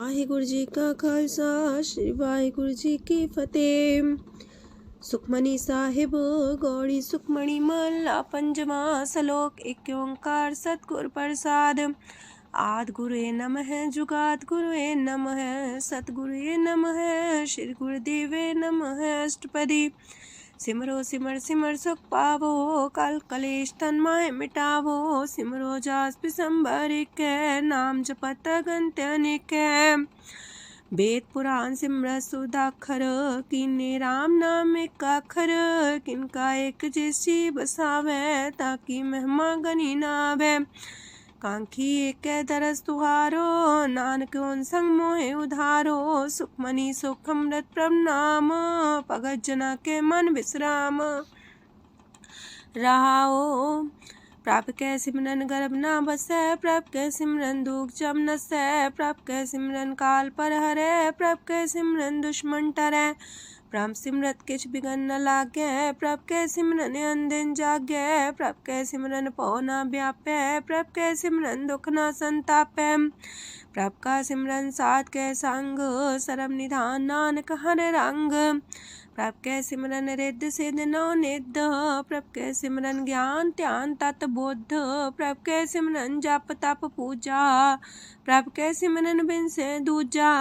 वाहिगुरु जी का खालसा श्री वाहिगुरु जी की फतेह। सुखमनी साहिब गौड़ी सुखमणी महला पंजवा सलोक। एक ओंकार सतगुर प्रसाद। आद गुरुए नमः जुगाद गुरुए नमः सतगुरुए नमः श्री गुरुदेवे नमः। अष्टपदी सिमरो सिमर सिमर सुख पावो कल कलेश तन माहे मिटावो। सिमरो जास पिसंबर के नाम जपत अगंत अनेक। वेद पुराण सिमरत सुदाखर किन्ने राम नाम एक अखर। किनका एक जैसी बसावे ताकि महिमा गनी नावे। कांखी एक दरस तुहारो नानक उन संग मोहे उधारो। सुखमनी सुख अमृत प्रणाम भगत जना के मन विश्राम। रहाओ प्रभ कै सिमरन गर्भ ना बसै। प्रभ कै सिमरन दुख जम नसै। प्रभ कै सिमरन काल पर हरै। प्रभ कै सिमरन दुश्मन टरै। प्रभ सिमरत किछ बिगन न लागै। प्रभ कै सिमरन अनदिन जागै। प्रभ कै सिमरन पौ ना व्यापै। प्रभ कै सिमरन दुख ना संतापै। प्रभ का सिमरन साध कै संग सरम निधान नानक हर रंग। प्रभ कै सिमरन रिद्ध सिद्ध नौ निध। प्रभ कै सिमरन ज्ञान ध्यान तत बुद्ध। प्रभ कै सिमरन जप तप पूजा। प्रभ कै सिमरन बिन से दूजा।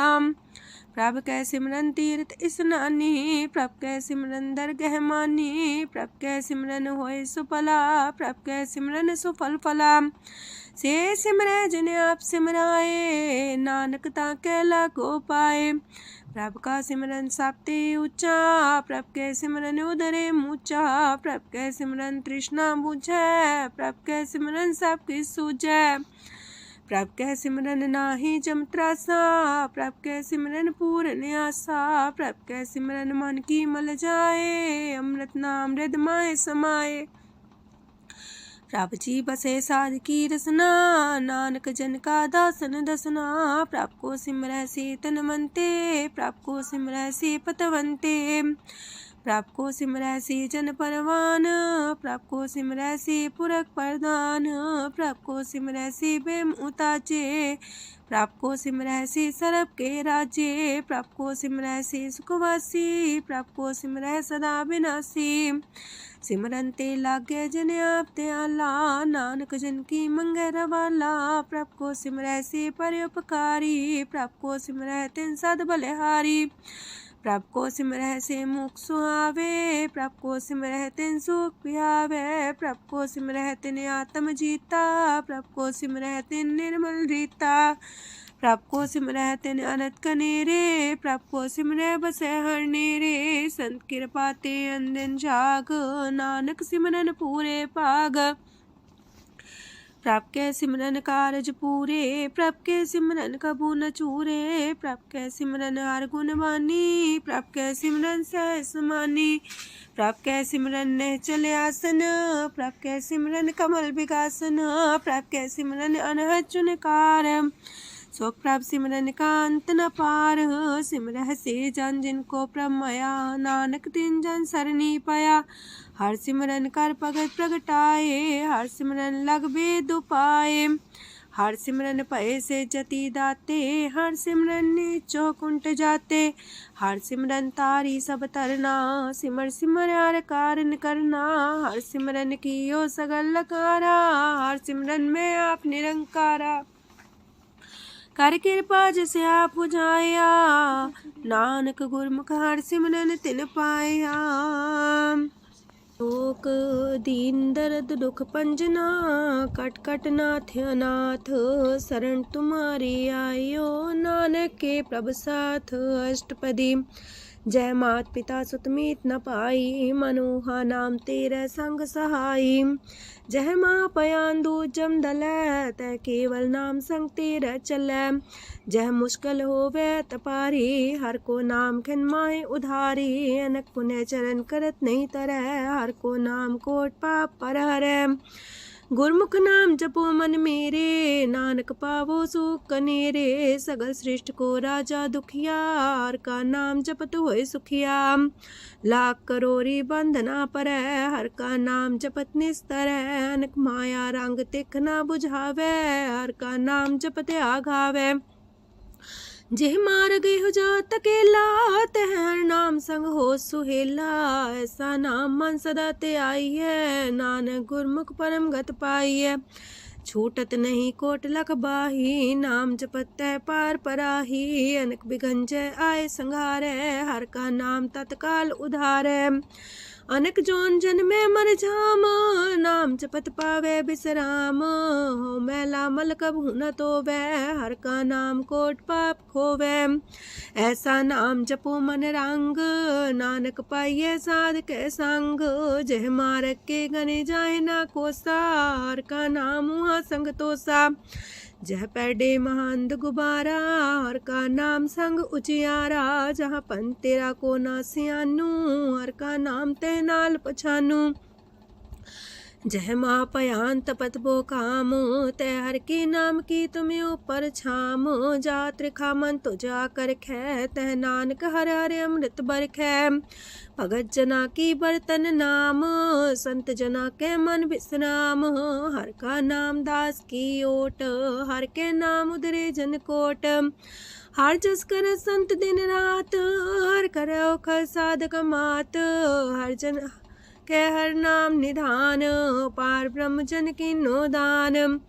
प्रभ कै सिमरन तीर्थ स्नानी। प्रभ कै सिमरन दरगह मानी। प्रभ कै सिमरन होय सुफला। प्रभ कै सिमरन सुफल फला। से सिमरै जिन आप सिमराए नानक ताके लागो पाए। प्रभ का सिमरन सबते ऊंचा। प्रभ कै सिमरन उदरे मूचा। प्रभ कै सिमरन तृष्णा बुझै। प्रभ कै सिमरन सब किछ सूझै। प्रभ कै सिमरन नाही जम त्रासा। प्रभ कै सिमरन पूर्ण आसा। प्रभ कै सिमरन मन की मल जाए। अमृत नाम हृद माए समाए। प्रभ जी बसे साध की रसना नानक जन का दासन दसना। प्रभ को सिमरै से तन मनते। प्रभ को सिमरै से पतवंते। प्रभ को सिमरै से जन परवान। प्रभ को सिमरै से पुरख प्रधान। प्रभ को सिमरै से बेम उताचे। प्रभ को सिमरै से सरब के राजे। प्रभ को सिमरै से सुखवासी। प्रभ को सिमरै सदा विनाशी। सिमरन ते लागे जिन आप दयाला नानक जन की मंगै रवाला। प्रभ को सिमरै से परोपकारी। प्रभ को सिमरै तिन सद बलिहारी। प्रभ को सिमरै से मुख सुहावे। प्रभ को सिमरै तिन सुख पिहावे। प्रभ को सिमरै तिन आत्म जीता। प्रभ को सिमरै तिन निर्मल रीता। प्रभ को सिमरै तिन अनंत कनेरे। प्रभ को सिमरै बसै हर नेरे। संत कृपा ते अनदिन जाग नानक सिमरन पूरे पाग। प्रभ कै सिमरन कारज पूरे। प्रभ कै सिमरन कबू न चूरे। प्रभ कै सिमरन हर गुण बानी। प्रभ कै सिमरन सहस समानी। प्रभ कै सिमरन निश्चल आसन। प्रभ कै सिमरन कमल विगासन। प्रभ कै सिमरन अनहद चुनकार। सो प्रभ सिमरन का अंत न पार। सिमरह से जन जिनको प्रभ माया नानक तिन जन सरनी पाया। हर सिमरन कर भगत प्रगटाए। हर सिमरन लग वेद उपाय। हर सिमरन पए से जति दाते। हर सिमरन नीचो कुंट जाते। हर सिमरन तारी सब तरना। सिमर सिमर हर कारण करना। हर सिमरन कियो सगल लकारा। हर सिमरन में आप निरंकारा। कर कृपा जिसे आप बुझाया। नानक गुरमुख हर सिमरन तिन पाया। लोक दीन दर्द दुख पंजना। कट कट नाथ अनाथ। शरण तुम्हारी आयो नानक के प्रभ साथ। अष्टपदी जय मात पिता सुत मीत न पाई। मनोहा नाम तेरे संग सहाई। जय माँ पयान दूज जम दलै। तै केवल नाम संग तेरे चलै। जह मुश्किल होवे तपारी। हर को नाम खिन माहे उधारी। अनक पुण्य चरण करत नहीं तरह। हर को नाम कोट पाप पर हरै। गुरमुख नाम जपो मन मेरे। नानक पावो सुख कनेरे। सगल सृष्टि को राजा दुखिया। हर का नाम जपत होए सुखिया। लाख करोरी बंधना परै। हर का नाम जपत निस्तर। अनक माया रंग तिख ना बुझावे। हर का नाम जपत आघावे। जेह मार गए हो जात अकेला, तह हर नाम संग हो सुहेला। ऐसा नाम मन सदा ते आई है, नानक गुरमुख परम गत पाई है। छूटत नहीं कोट लख बाही, नाम जपत है पार पराही। अनक बिगंजय आए संघारे, हर का नाम तत्काल उधारे। अनक जोन जन में मर जाम, नाम जपत पावे बिसराम। हो मैला मल कबहु न तोवे, हर का नाम कोट पाप खोवे। ऐसा नाम जपो मन रंग, नानक पाइये साध के संग। जह मारक के गने जाए ना कोसा, हर का नाम हुआ संग तोसा। जह पैडे महांद गुबारा, हर का नाम संग उजियारा। जहाँ पन तेरा को ना सियानू, हर का नाम ते नाल पछानू। जह माँ पयान तपत बो काम, तय हर के नाम की तुम्हें ऊपर छाम। जा त्रिखा मन तो जा कर खे, तह नानक हर हर अमृत बरखै। भगत जना की बर्तन नाम, संत जना के मन विश्राम। हर का नाम दास की ओट, हर के नाम उधरे जन कोट। हर जस कर संत दिन रात, हर करो खर साधक मात। हर जन के हर नाम निधान, पार ब्रह्म जन की नो दान।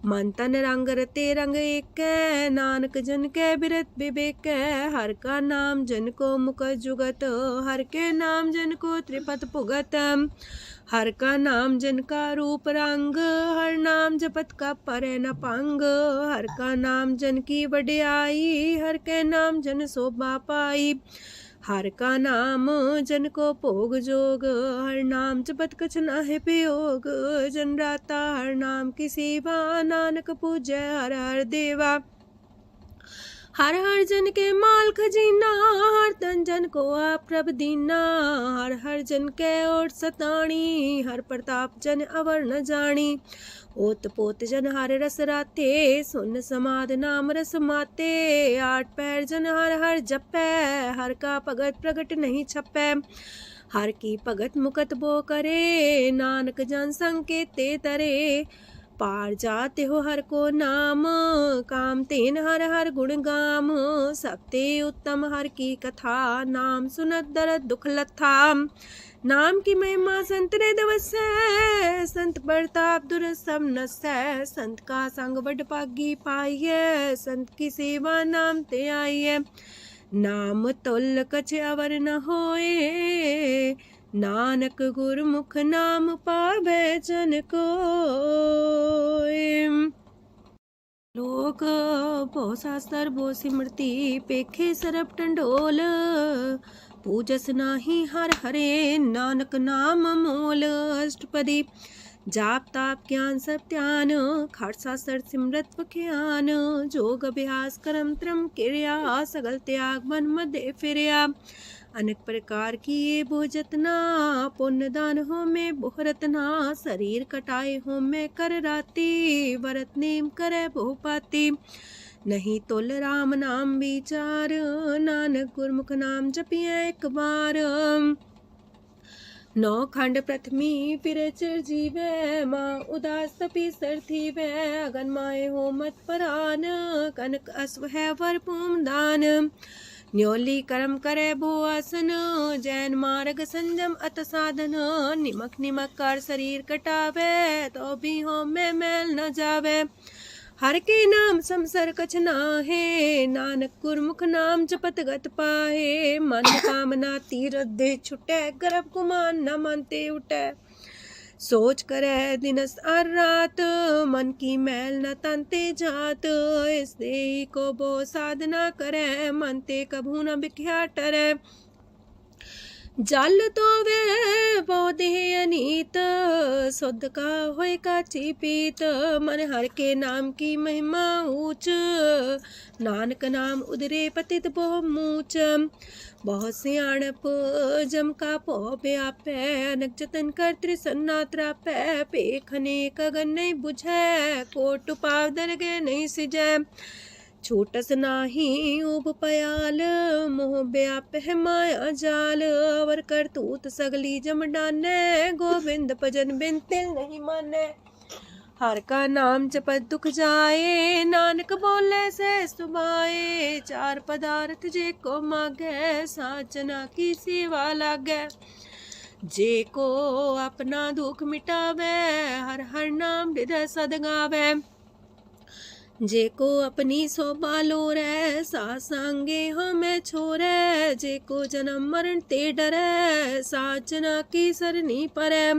मन तन रंग रते रंग एक, नानक जन के बिरत विवेक। हर का नाम जन को मुख जुगत, हर के नाम जन को त्रिपत पुगत। हर का नाम जन का रूप रंग, हर नाम जपत का परे न पंग। हर का नाम जन की वड्याई, हर के नाम जन शोभा पाई। हर का नाम जन को भोग जोग, हर नाम जपत कछ नाहि प्रयोग। जन राता हर नाम की सेवा, नानक पूजै हर हर देवा। हर हर जन के माल खजीना, हर तन जन को आप प्रभ दीना। हर हर जन के ओट सताणी, हर प्रताप जन अवर न जानी। ओत पोत जन हर रस राते, सुन समाध नाम रस माते। आठ पैर जन हर हर जपै, हर का भगत प्रगट नहीं छपै। हर की भगत मुकत बो करे, नानक जन संकेते तरे। पार जाते हो हर को नाम, काम तेन हर हर गुण गाम। सबते उत्तम हर की कथा, नाम सुनत दरद दुख लथा। नाम की महिमा संत रे दवसै, संत प्रताप दुर सब नसै। संत का संग बड़ पागी पाइयै, संत की सेवा नाम ते आइयै। नाम तुल कछ अवर न होए, नानक गुरमुख नाम पावै जन कोय। लोक भो शास्त्र भो सिमरती, पेखे सरब टंडोल। पूजस नाही हर हरे, नानक नाम मोल। अष्टपदी जाप ताप ज्ञान सब ध्यान, खालसा सर सिमरत ज्ञान। जोग अभ्यास करम त्रम क्रिया, सगल त्याग मन मध्य फिरया। अनेक प्रकार की ये भोजतना, पुण्य दान हो में बहुरतना। शरीर कटाए हो में कर राती, व्रत नेम करे बहुपाती। नहीं तुल राम नाम विचार, नानक गुरमुख नाम जपिए एक बार। नौ खंड प्रथमी फिर चिर जीवै, माँ उदास तपी सर थीवै। अगन माए हो मत परान, कनक अश्व है वर पूम दान। न्योली कर्म करे भो आसन, जैन मार्ग संजम अत साधन। निमक निमक कर शरीर कटावे, तो भी हो में मैल न जावे। हर के नाम समसर कछ नाहे, नानक गुरमुख नाम जपत गत पाहे। मन कामना तीरथ दे छुटै, गर्भ गुमान न मानते उठै। सोच करे दिनस और रात, मन की मैल न तनते जात। इस देही को बो साधना करे, मनते कभू न बिख्या टरै। जल तो वे पौधे अनीत, शुद्ध का होए काची पीत। मन हर के नाम की महिमा ऊंच, नानक नाम उदरे पतित बहु मूच। बहुत सियाणप जम का पो व्यापै, अनक जतन कर त्रिसन्ना त्रापै। पेखने कगन नहीं बुझै, कोट पाव दरगे नहीं सिजै। छूटस नाही उब पयाल, मोह व्याप है माया जाल। अवर करतूत सगली जम डानै, गोविंद भजन बिन तिल नहीं मानै। हर का नाम जपत दुख जाए, नानक बोले से सुभाए। चार पदार्थ जे को मागे, साजना की सेवा लागे। जे को अपना दुख मिटावे, हर हर नाम हृदय सद गावे। जे को अपनी शोभा लोरे, सासंगे हमें छोरे। जे को जन्म मरण ते डरे, साजना की सरनी परे।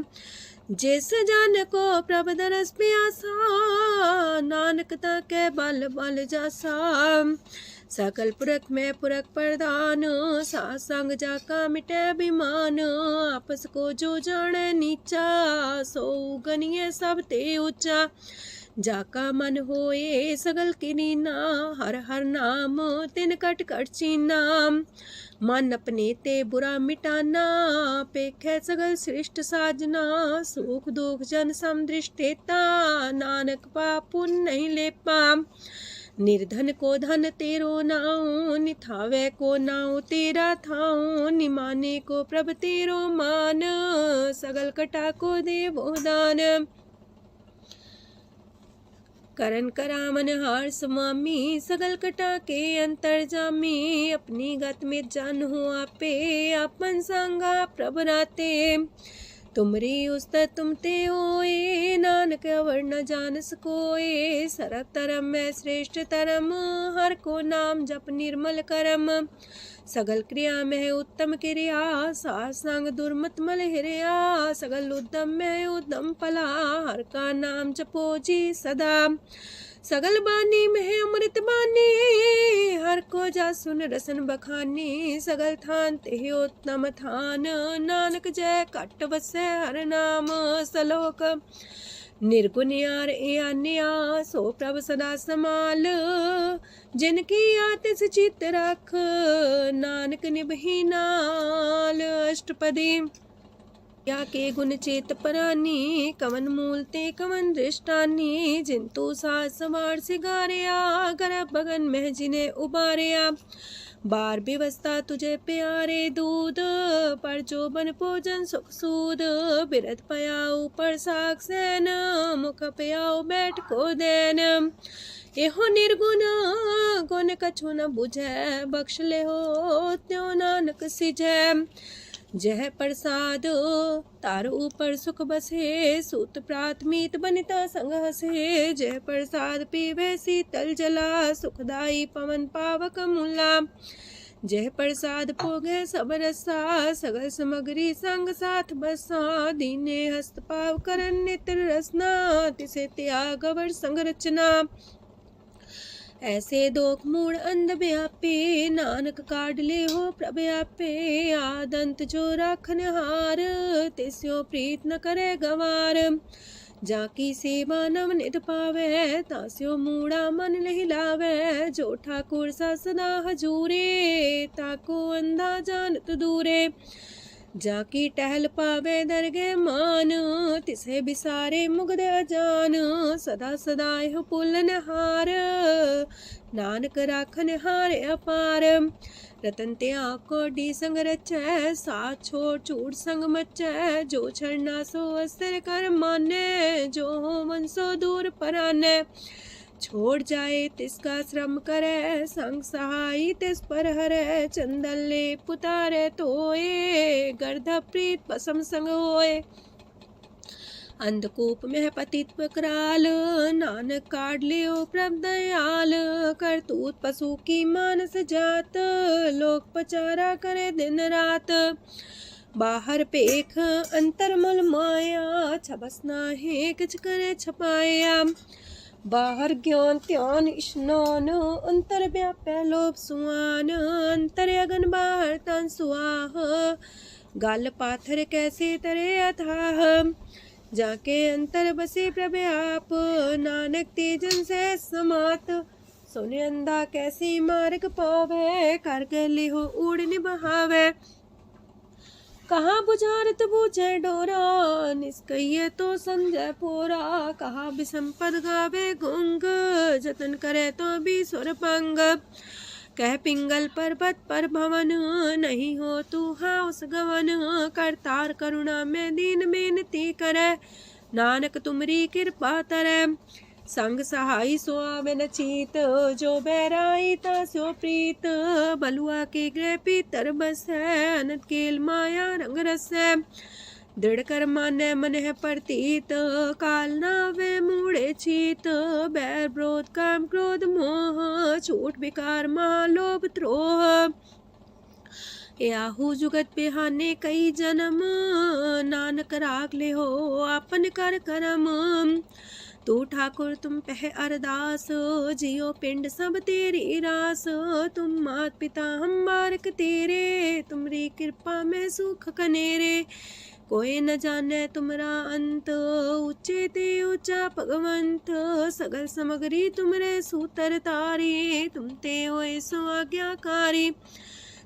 जिस जन को प्रभ दरस प्यासा, नानक ताके बल बल जासा। सकल पुरख में पुरख प्रधान, सासंग जाका मिटे अभिमान। आपस को जो जाने नीचा, सो गनिए सब ते ऊंचा। जाका मन होए सगल किरीना, हर हर नाम तिन कट कट चीना। मन अपने ते बुरा मिटाना, पेखे सगल सृष्ट साजना। सुख दुख जन समदृष्टेता, नानक पाप पुण्य नहीं लेपा। निर्धन को धन तेरो नाऊ, निथावे को नाऊ तेरा थाऊ। निमाने को प्रभ तेरो मान, सगल कटा को देवो दान। करन करामन हार समामी, सगल कटा के अंतर जामी। अपनी गत में जान हो आपे, आपन संगा प्रभ राते। तुमरी उस्तर तुम ते होए, नानक अवर न जान सकोए। सरब तरम में श्रेष्ठ तरम, हर को नाम जप निर्मल करम। सगल क्रिया में उत्तम क्रिया, सासंग दुर्मत मल हिरिया। सगल उद्यम में उद्यम फला, हर का नाम जपो जी सदा। सगल बानी में अमृत बानी, हर को जा सुन रसन बखानी। सगल थान ते उत्तम थान, नानक जय कट बसे हर नाम सलोक। निर्गुण यार आन्या, सो प्रभ सदा समाल। जिनकी आतिस चित रख, नानक निभही नाल। अष्टपदी या के गुण चेत परानी, कवन मूल ते कवन दृष्टानी। जिंतु सास सवार सिगारिया, गर्भ बगन में जिन्हें उबारिया। बार व्यवस्था तुझे प्यारे दूध, पर जो बन भोजन सुख सूद। बिरत पयाऊ पर साग सैन, मुख पयाऊ बैठ को देन। एहो निर्गुण गुण कछु न बुझे, बख्श ले हो त्यों नानक सिझे। जह प्रसाद तार ऊपर सुख बसे, सूत प्रात मीत बनिता संग हसे। जह प्रसाद पीवे शीतल जला, सुखदाई पवन पावक मूला। जह प्रसाद भोगे सब रसा, सगल समग्री संग साथ बसा। दीने हस्त पाव करन नित्र रसना, तिसे त्याग अवर संग रचना। ऐसे दोख मूड अंध व्यापे, नानक काढ़ ले हो प्रभ आपे। आदंत जो राखन हार, तिस्यो प्रीत न करे गवार। जाकी सेवा नव निध पावे, तास्यो मूड़ा मन लहिलावे। जो ठाकुर सा सदा हजूरे, ताको अंधा जानत दूरे। जाकी टहल पावे दरगे मान, तिसे बिसारे मुग्ध अजान। सदा सदा यह पुलन हार, नानक राखन हारे अपार। रतन त्याग कोडी संग रचै, साथ छोड़ चूड़ संग मचै। जो छड़ना सो अस्थिर कर माने, जो हो मन सो दूर पराने। छोड़ जाए तिसका श्रम करे, संग सहाई तिस पर हरे। चंदन ले पुतारे तोए, गर्ध प्रीत पसम संग होए। अंधकूप में पतित कराल, नानक काढ़ लियो प्रभ दयाल। करतूत पशु की मानस जात, लोक पचारा करे दिन रात। बाहर पेख अंतर मल माया, छबस नाहे किछ करे छपाया। बाहर ज्ञान ध्यान स्नान, अंतर व्यापै लोभ सुआन। अंतर अगन बाहर तन सुआह, गल पाथर कैसे तरे अथाह। जाके अंतर बसे प्रभ आप, नानक तेजन से समात। सोने अंधा कैसी मार्ग पावे, कर गले हो उड़ निबहावे। कहाँ बुझारत बूझे डोरा, निष्कइये तो संजय पोरा। कहाँ बिसंपद गावे गुंग, जतन करे तो भी सुर पंग। कह पिंगल पर्वत पर भवन, नहीं हो तू हाउस गवन। करतार करुणा में दीन बेनती करे, नानक तुमरी कृपा तरੈ। संग सहाई सो आवे न चीत, जो बैराई तास्यो प्रीत। बलुआ के गृह पीतर बसै, अनंत केल माया रंग रसै। दृढ़ कर मानै मन है प्रतीत, काल नावे मूढ़े चीत। बैर विरोध काम क्रोध मोह, छूट विकार महालोभ द्रोह। याहू जुगत बिहाने कई जन्म, नानक राख ले हो आपन कर करम। तू ठाकुर तुम पह अरदास, जियो पिंड सब तेरी रास। तुम मात पिता हम बारक तेरे, तुमरी कृपा में सुख कनेरे। कोई न जाने तुमरा अंत, ऊंचे ते ऊंचा भगवंत। सगल समगरी तुमरे सूतर तारी, तुम ते होए सो आज्ञाकारी।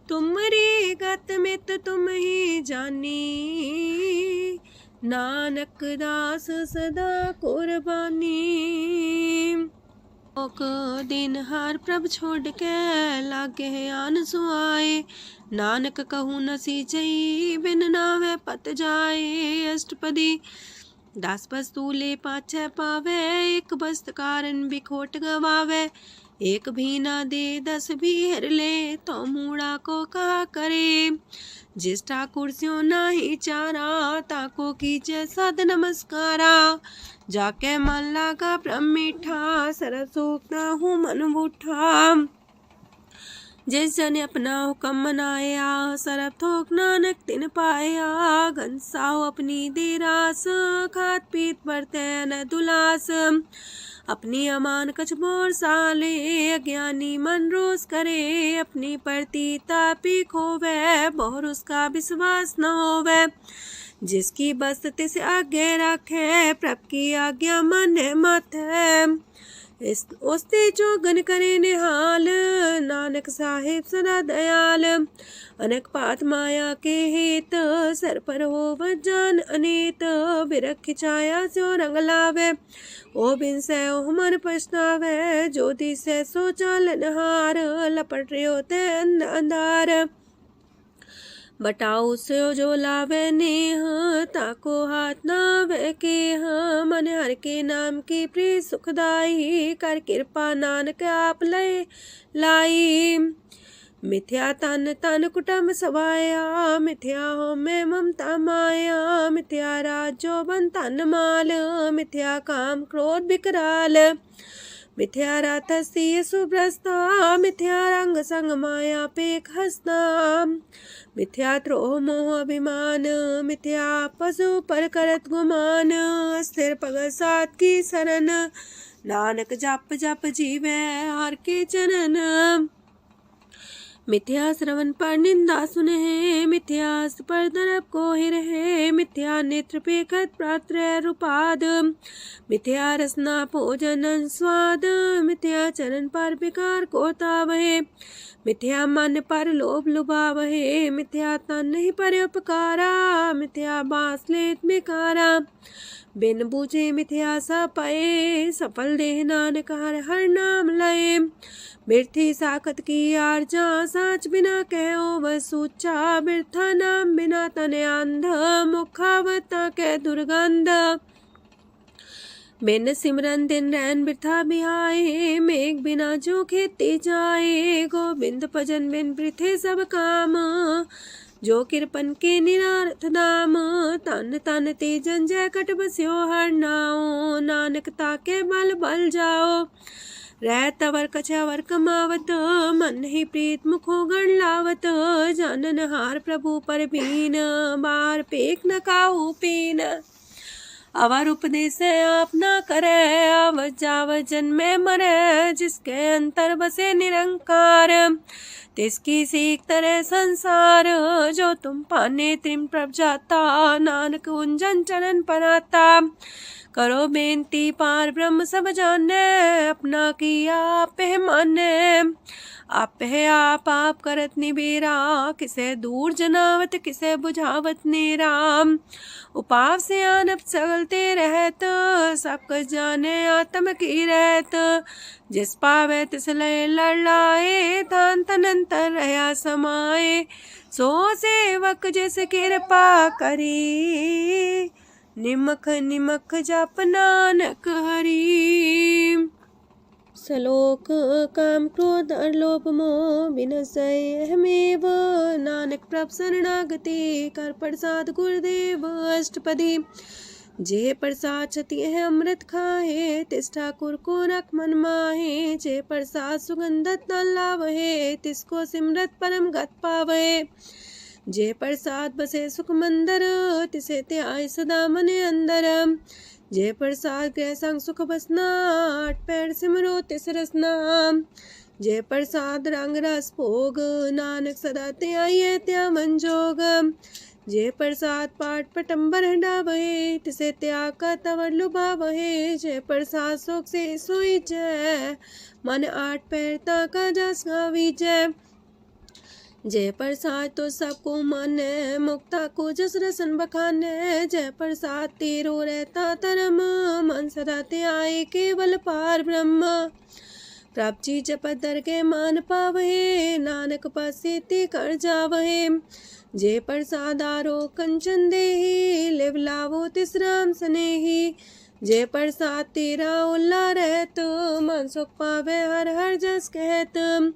तुमरी गत मित तुम ही जानी, नानक दास सदा कुर्बानी। दिन हार प्रभ छोड़ के, लागे आन सुआए। नानक कहूँ न सीचई, बिन नावे पत जाए। अष्टपदी दास वस्तु ले पाछे पावे, एक बस्त कारण बिखोट गवावे। एक भी ना दे दस भी हर ले, तो मूड़ा को कहा करे। जिस ठाकुर स्यो नाही चारा, ताको कीजे सद नमस्कारा। जाके मन लागा ब्रह्म मीठा, सरल सूखना हूँ मन बूठा। जिस जन अपना हुक्म मनाया, सरब थोक नानक तिन पाया। घनसाओ अपनी दे रास, खात पीत बरते न दुलास। अपनी अमान कछ मोर साले, अज्ञानी मन रोस करे। अपनी प्रतीता पी खोवे, बहुर उसका विश्वास न होवे। जिसकी बस तिस आगे रखे, प्रभ की आज्ञा माने माथे। उसते जोगन करे निहाल, नानक साहिब सदा दयाल। अनक पात माया के हेत, सर पर हो जान अनेत। बिरख छाया सो रंग लावे, ओ बिन से ओह मन पछतावे। ज्योति से सो चालन हार, लपट रहे होते अंधार। बटाऊ से जो लावे नेह, ताको हाथ नावे केह। मन हर के नाम की प्रिय सुखदाई, कर कृपा नानक आप लय लाई। मिथ्या तन तन कुटुम्ब सवाया, मिथ्या हो में ममता माया। मिथ्या राजो बन तन माल, मिथ्या काम क्रोध विकराल। मिथ्या रातसी सुभ्रस्ता, मिथ्या रंग संग माया पेख हस्ता। मिथ्या द्रोह मोह अभिमान, मिथ्या पशु पर करत गुमान। स्थिर पगत सात की शरण, नानक जप जप जीवे हर के चरण। मिथ्या श्रवण पर निंदा सुने, मिथ्या पर दरब को रहे। मिथ्या नेत्र पेखत प्रात्र रूपाद, मिथ्या रसना भोजन स्वाद। मिथ्या चरण पर विकार को तावहे, मिथ्या मन पर लोभ लुभावहे। मिथ्या तन ही पर उपकारा, मिथ्या बास लेत बेकारा। बिन बूझे मिथ्या सा पाए, सफल देह नानक हर हर नाम लय। बिरथी साखत की आरजा, साच बिना कहो वह सूचा। बिरथा नाम बिना तन अंध, मुखावता के दुर्गंध। बिन सिमरन दिन रैन बिरथा बिहाए, मेघ बिना जो खेती जाए। गोविंद भजन बिन बिरथे सब काम, जो किरपन के निरार्थ दाम। तन तन ते जंजय कट बस्यो हर नाओ, नानक ताके बल बल जाओ। रह तवर कछवर कमावत, मन ही प्रीत मुखो गण लावत। जानन हार प्रभु पर बीन, बार पेख न काहू पीन। अवर उपदेश आप न करे, आवत जावत जन्मे मरे। जिसके अंतर बसे निरंकार, तिसकी सीख तरह संसार। जो तुम पाने त्रिम प्रभ जाता, नानक उंजन चरण पर आता। करो बेनती पार ब्रह्म सब जाने, अपना किया आप माने। आप है आप करत निबेरा, किसे दूर जनावत किसे बुझावत नेरा। उपाव से आनप चलते रहत, सब कुछ जाने आत्म की रहत। जिस पावे तिस लय लड़ाए, तान तनंतर रहा समाए। सो सेवक जिस कृपा करी, निमख निमख जप नानक हरि। सलोक काम क्रोध और लोभ मोह विनशय अहमेव, नानक प्रभ शरणागति कर प्रसाद गुरुदेव अष्टपदी। जे प्रसाद छति है अमृत खाहे, तिस ठाकुर को रख मन माहे। जे प्रसाद सुगंधत न लावहे, तिसको सिमरत परम गत पावहे। जे प्रसाद बसे सुख मंदर, तिसे त्याय सदा मने अंदर। जे प्रसाद गृह संग सुख बसना, आठ पैर सिमरो तिस रसना। जे प्रसाद रंग रस भोग, नानक सदा त्याये त्या मन जोग। जे प्रसाद पाठ पटम्बर डावहे, तिसे त्याग का तवर लुभावहे। जे प्रसाद सुख से सोई जय, मन आठ पैर ताका जस गावी जय। जय प्रसाद तो सबको माने, मुक्ता को जस रसन बखाने। जय प्रसाद तेरो रहता धर्म, मन सदा त्याये केवल पार ब्रह्म। प्रभ जी जपत दर के मान पावहे, नानक पासे कर जावहे। जे प्रसाद आरो कंचन देही, लिव लावो तिस राम स्नेही। जे प्रसाद तेरा उल्ला रहत, मन सुख पावे हर हर जस कहत।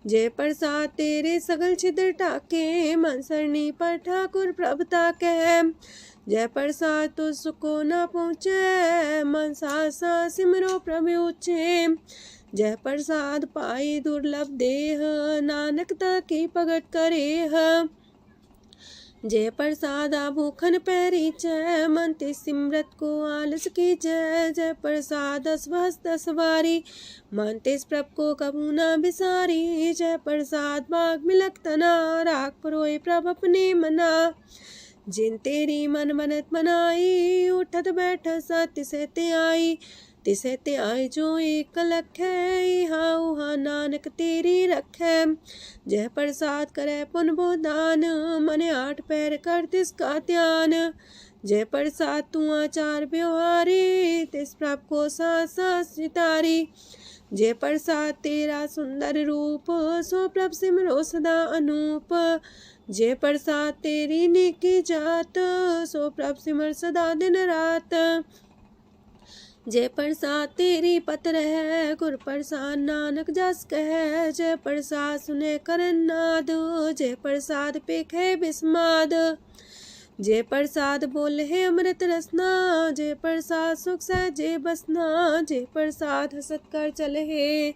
जे प्रसाद तेरे सगल छिद्र टाके, मन सरनी पर ठाकुर प्रभुता कह। जय प्रसाद तो सुको न पहुँचे, मन सा सिमरो प्रभु ऊँचे। जय प्रसाद पाई दुर्लभ देह, नानक ताकी प्रगट करे। जय प्रसाद भूखन पैरी जय, मन ते सिमरत को आलस की जय। जय प्रसाद अस्वस्थ सवारी, मन तेस प्रभ को कबू न बिसारी। जय प्रसाद बाग मिलक तना, राख परोए प्रभ अपने मना। जिन तेरी मन मनत मनाई, उठत बैठत सत्य से ते आई। तिसे ते आए जो एक लख है, इहा उहा नानक तेरी रखै। जय प्रसाद करे पुन बोदान, मने आठ पैर कर तिसका ध्यान। जय प्रसाद तू आचार व्यवहारी, तिस प्रभ को सास सितारी। जय प्रसाद तेरा सुंदर रूप, सो प्रभ सिमरो सदा अनूप। जय प्रसाद तेरी नेकी जात, सो प्रभ सिमर सदा दिन रात। जय प्रसाद तेरी पत्र है, गुर प्रसाद नानक जस कह। जय प्रसाद सुने करन नाद, जय प्रसाद पेखे बिस्माद। जय प्रसाद बोले है अमृत रसना, जय प्रसाद सुख सहजे बसना। जय प्रसाद हसत कर चले है,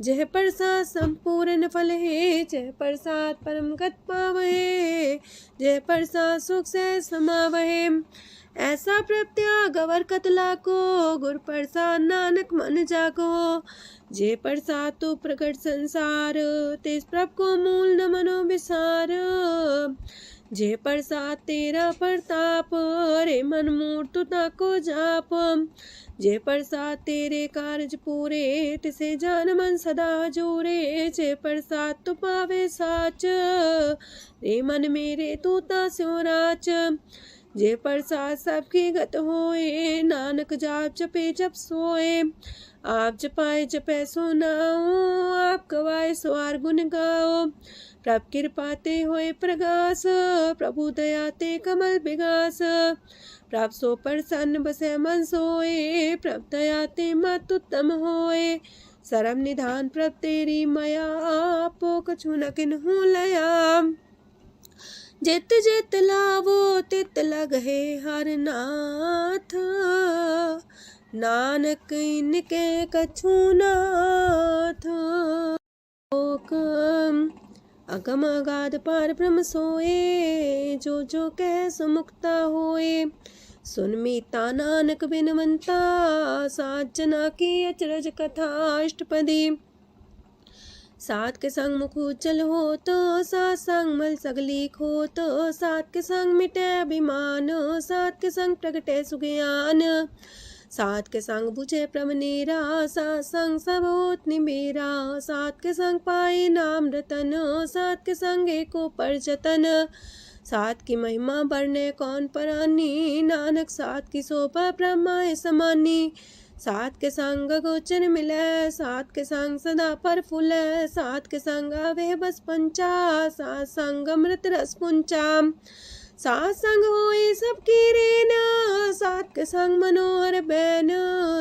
जय प्रसाद संपूर्ण फल है। जय प्रसाद परम गत पावहे, जय प्रसाद सुख से समावहे। ऐसा प्रत्याग अवर कतला को, गुर प्रसाद नानक मन जागो। जय प्रसाद तो प्रकट संसार, तेज प्रभ को मूल न मनो विसार। जय प्रसाद तेरा प्रताप, रे मन मूर्त ताको जाप। जय प्रसाद तेरे कारज पूरे, तिसे जान मन सदा जोरे। जय प्रसाद तू पावे साच, रे मन मेरे तू ता स्यो राच। जय प्रसाद सबकी गत होए, नानक जाप जपे जप सोए। आप जपाए जपे सो नाओ, आप गवाए सो आर गुण गाओ। प्रभ कृपा ते होए प्रगास, प्रभु दया ते कमल विगास। प्रभ सो प्रसन्न बसे मन सोए, प्रभ दया ते मत उत्तम होए। सरम निधान प्रभ तेरी मया, आपो कछु न किन्हु लया। जित जित लावो तित लगहे हर नाथ, नानक इनके कछु नाथ। अगम अगाध पार ब्रह्म सोए, जो जो कह सो मुक्ता होए। सुन मीता नानक बिनवंता, सात जना की अचरज कथा अष्टपदी। सात के संग मुख उज्जल हो तो, सात संग मल सगली खो तो। सात के संग मिटे अभिमान, सात के संग प्रगटे सुज्ञान। सात के संग बुझे प्रमनेरा, सात संग सब होत निमेरा। सात के संग पाए नाम रतन, सात के संग एको पर जतन। सात की महिमा बरने कौन परानी, नानक सात की शोभा ब्रह्मा समानी। सात के संग गोचर मिले, सात के संग सदा पर फूले। सात के संग आवे बस पंचा, सात संग अमृत रस पुंचा। सात संग होए सबकी रेन, सात के संग मनोहर बैन,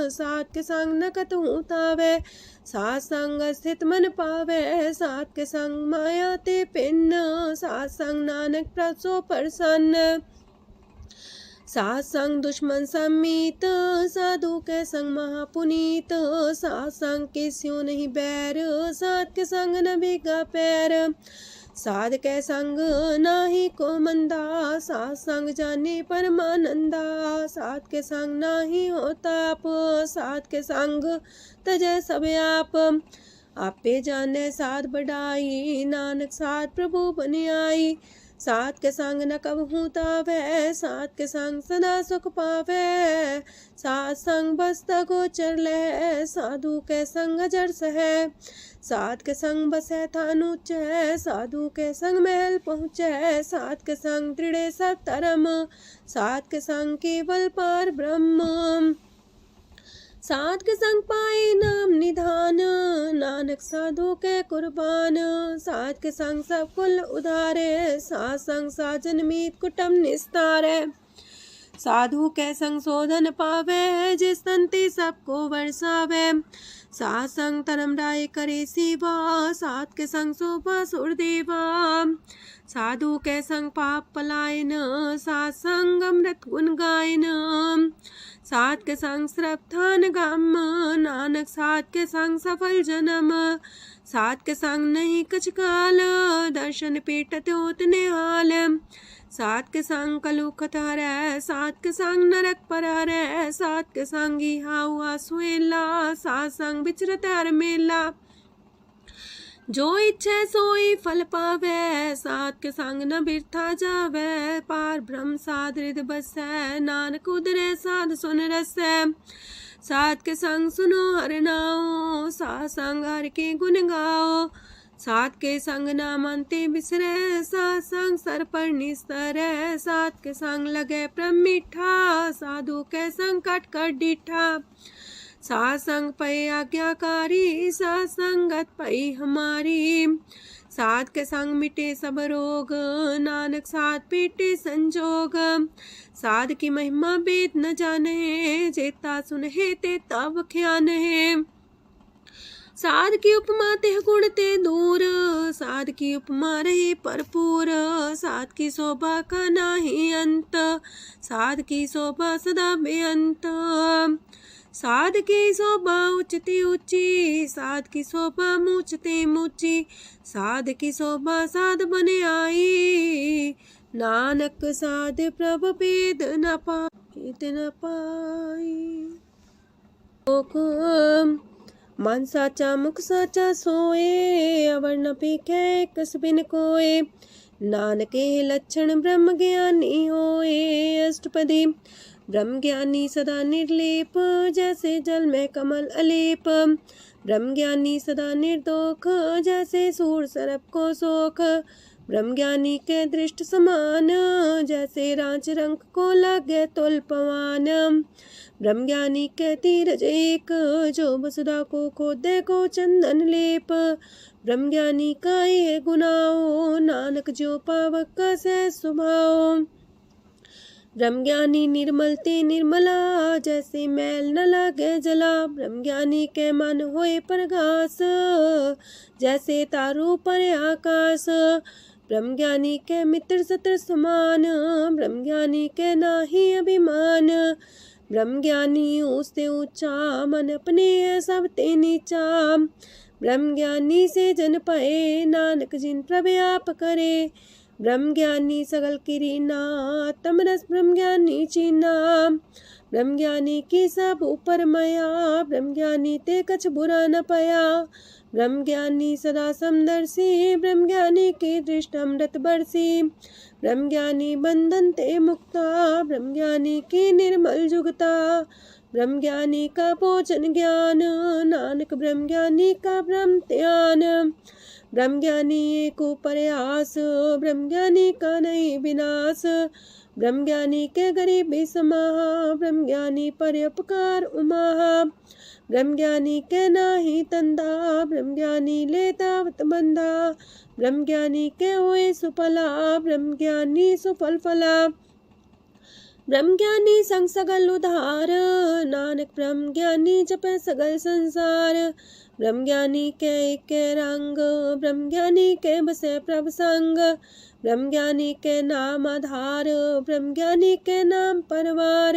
सात के संग न कतहु तावै, सात संग स्थित मन पावै, सात के संग माया ते पिन्न, सात संग नानक प्रसो प्रसन्न, सात संग दुश्मन समीत, साधु के संग महापुनीत, सात संग किस्यों नहीं बैर, सात के संग न भीगा पैर, साध के संग नाही को मंदा, सात संग जाने परमानंदा, सात के संग नाही हो ताप, सात के संग तजै सब आप, आपे जाने साध बढ़ाई, नानक साध प्रभु बन आई, सात के संग न कबहू तावै, सात के संग सदा सुख पावै, सात संग बसता गोचर लहै, साधु के संग अजर सहै, सात के संग बसै थान ऊंचै, साधु के संग महल पहुँचै, सात के संग दृढ़ सब धर्म, सात के संग केवल पार ब्रह्म, सात के संग पाए नाम निधान, नानक साधु के कुर्बान, सात के संग सब कुल उधारे, सात संग साजन मीत कुटुम निस्तारे, साधु के संग शोधन पावे, जिस संति सबको बरसावे, सात संग धर्म राय करे सेवा, सात के संग शोभा सुरदेवा, साधु के संग पाप पलायन, सात संग अमृत गुण गायन, सात के संग श्रद्धान गम, नानक सात के संग सफल जन्म, सात के संग नहीं कछ काल, दर्शन पीटत होत निहाल, सात के संग कलुखत हरै, सात के संग नरक पर हरै, सात के संग इहा हुआ सुएला, सात संग विचरत हर मेला, जो इच्छे सोई फल पावै, सात के संग न बिरथा जावै, पार ब्रह्म साध हृदय बसै, नानक उदरै साध सुन रसै, सात के संग सुनो हर नाओ, सात संग हर के गुण गाओ, सात के संग नाम अंते बिसरै, सात संग सर पर निस्तरै, सात के संग लगे प्रम मीठा, साधु के संग कट कर डीठा, सात संग पै आज्ञाकारी, सात संगत पै हमारी, सात के संग मिटे सब रोग, नानक सात पीटे संजोग, साध की महिमा वेद न जाने, जेता सुनहे ते तब ख्यान है, साध की उपमा ते गुण ते दूर, साध की उपमा रही भरपूर, साध की शोभा का नाही अंत, साध की शोभा सदा बेअंत, साध की शोभा उच्चती ऊंची, साध की शोभा मूचते मूची, साध की शोभा साध बने आई, नानक साध प्रभ भेद न पाई, मन साचा मुख साचा सोए, अवर न पीखे कस बिन कोए, नानके लक्षण ब्रह्म ज्ञानी होए, अष्टपदी ब्रह्म ज्ञानी सदा निर्लेप, जैसे जल में कमल अलेप, ब्रह्म ज्ञानी सदा निर्दोख, जैसे सूर सर्प को सोख, ब्रह्म ज्ञानी के दृष्ट समान, जैसे रांच रंग को लागे तुल पवान, ब्रह्म ज्ञानी के तीरज एक, जो वसुधा को खोदे को चंदन लेप, ब्रह्म ज्ञानी का ये गुनाओ, नानक जो पावक का सह स्वभाव, ब्रह्म ज्ञानी निर्मल ते निर्मला, जैसे मैल न लागे जला, ब्रह्म ज्ञानी के मन होए प्रगास, जैसे तारों पर आकाश, ब्रह्म ज्ञानी के मित्र सत्र समान, ब्रह्म ज्ञानी के नाही अभिमान, ब्रह्म ज्ञानी ऊंचते ऊंचा, मन अपने है सब ते नीचा, ब्रह्म ज्ञानी से जन पाए, नानक जिन प्रभु आप करे, ब्रह्म ज्ञानी सगल किरीना, तमरस ब्रह्म ज्ञानी चीना, ब्रह्म ज्ञानी की सब ऊपर माया, ब्रह्म ज्ञानी ते कछ बुरा न पाया, ब्रह्म ज्ञानी सदा समदर्शी, ब्रह्म ज्ञानी की दृष्ट अमृत बरसी, ब्रह्म ज्ञानी बंधन ते मुक्ता, ब्रह्म ज्ञानी की निर्मल जुगता, ब्रह्म ज्ञानी का भोजन ज्ञान, नानक ब्रह्म ज्ञानी का ब्रह्म ध्यान, ब्रह्म ज्ञानी एक प्रयास, ब्रह्म ज्ञानी का नहीं विनाश, ब्रह्म ज्ञानी के गरीबी समाहा, ब्रह्म ज्ञानी पर उपकार उमाहा, ब्रह्म ज्ञानी के नाही तंदा, ब्रह्म ज्ञानी लेतावत बंधा, ब्रह्म ज्ञानी के हुए सुफला, ब्रह्म ज्ञानी सुफल फला। ब्रह्म ज्ञानी संग सगल उधार, नानक ब्रह्म ज्ञानी जपे सगल संसार। ब्रह्म ज्ञानी के एक रंग, ब्रह्म ज्ञानी के बसे प्रभ संग, ब्रह्म ज्ञानी के नाम आधार, ब्रह्म ज्ञानी के नाम परवार।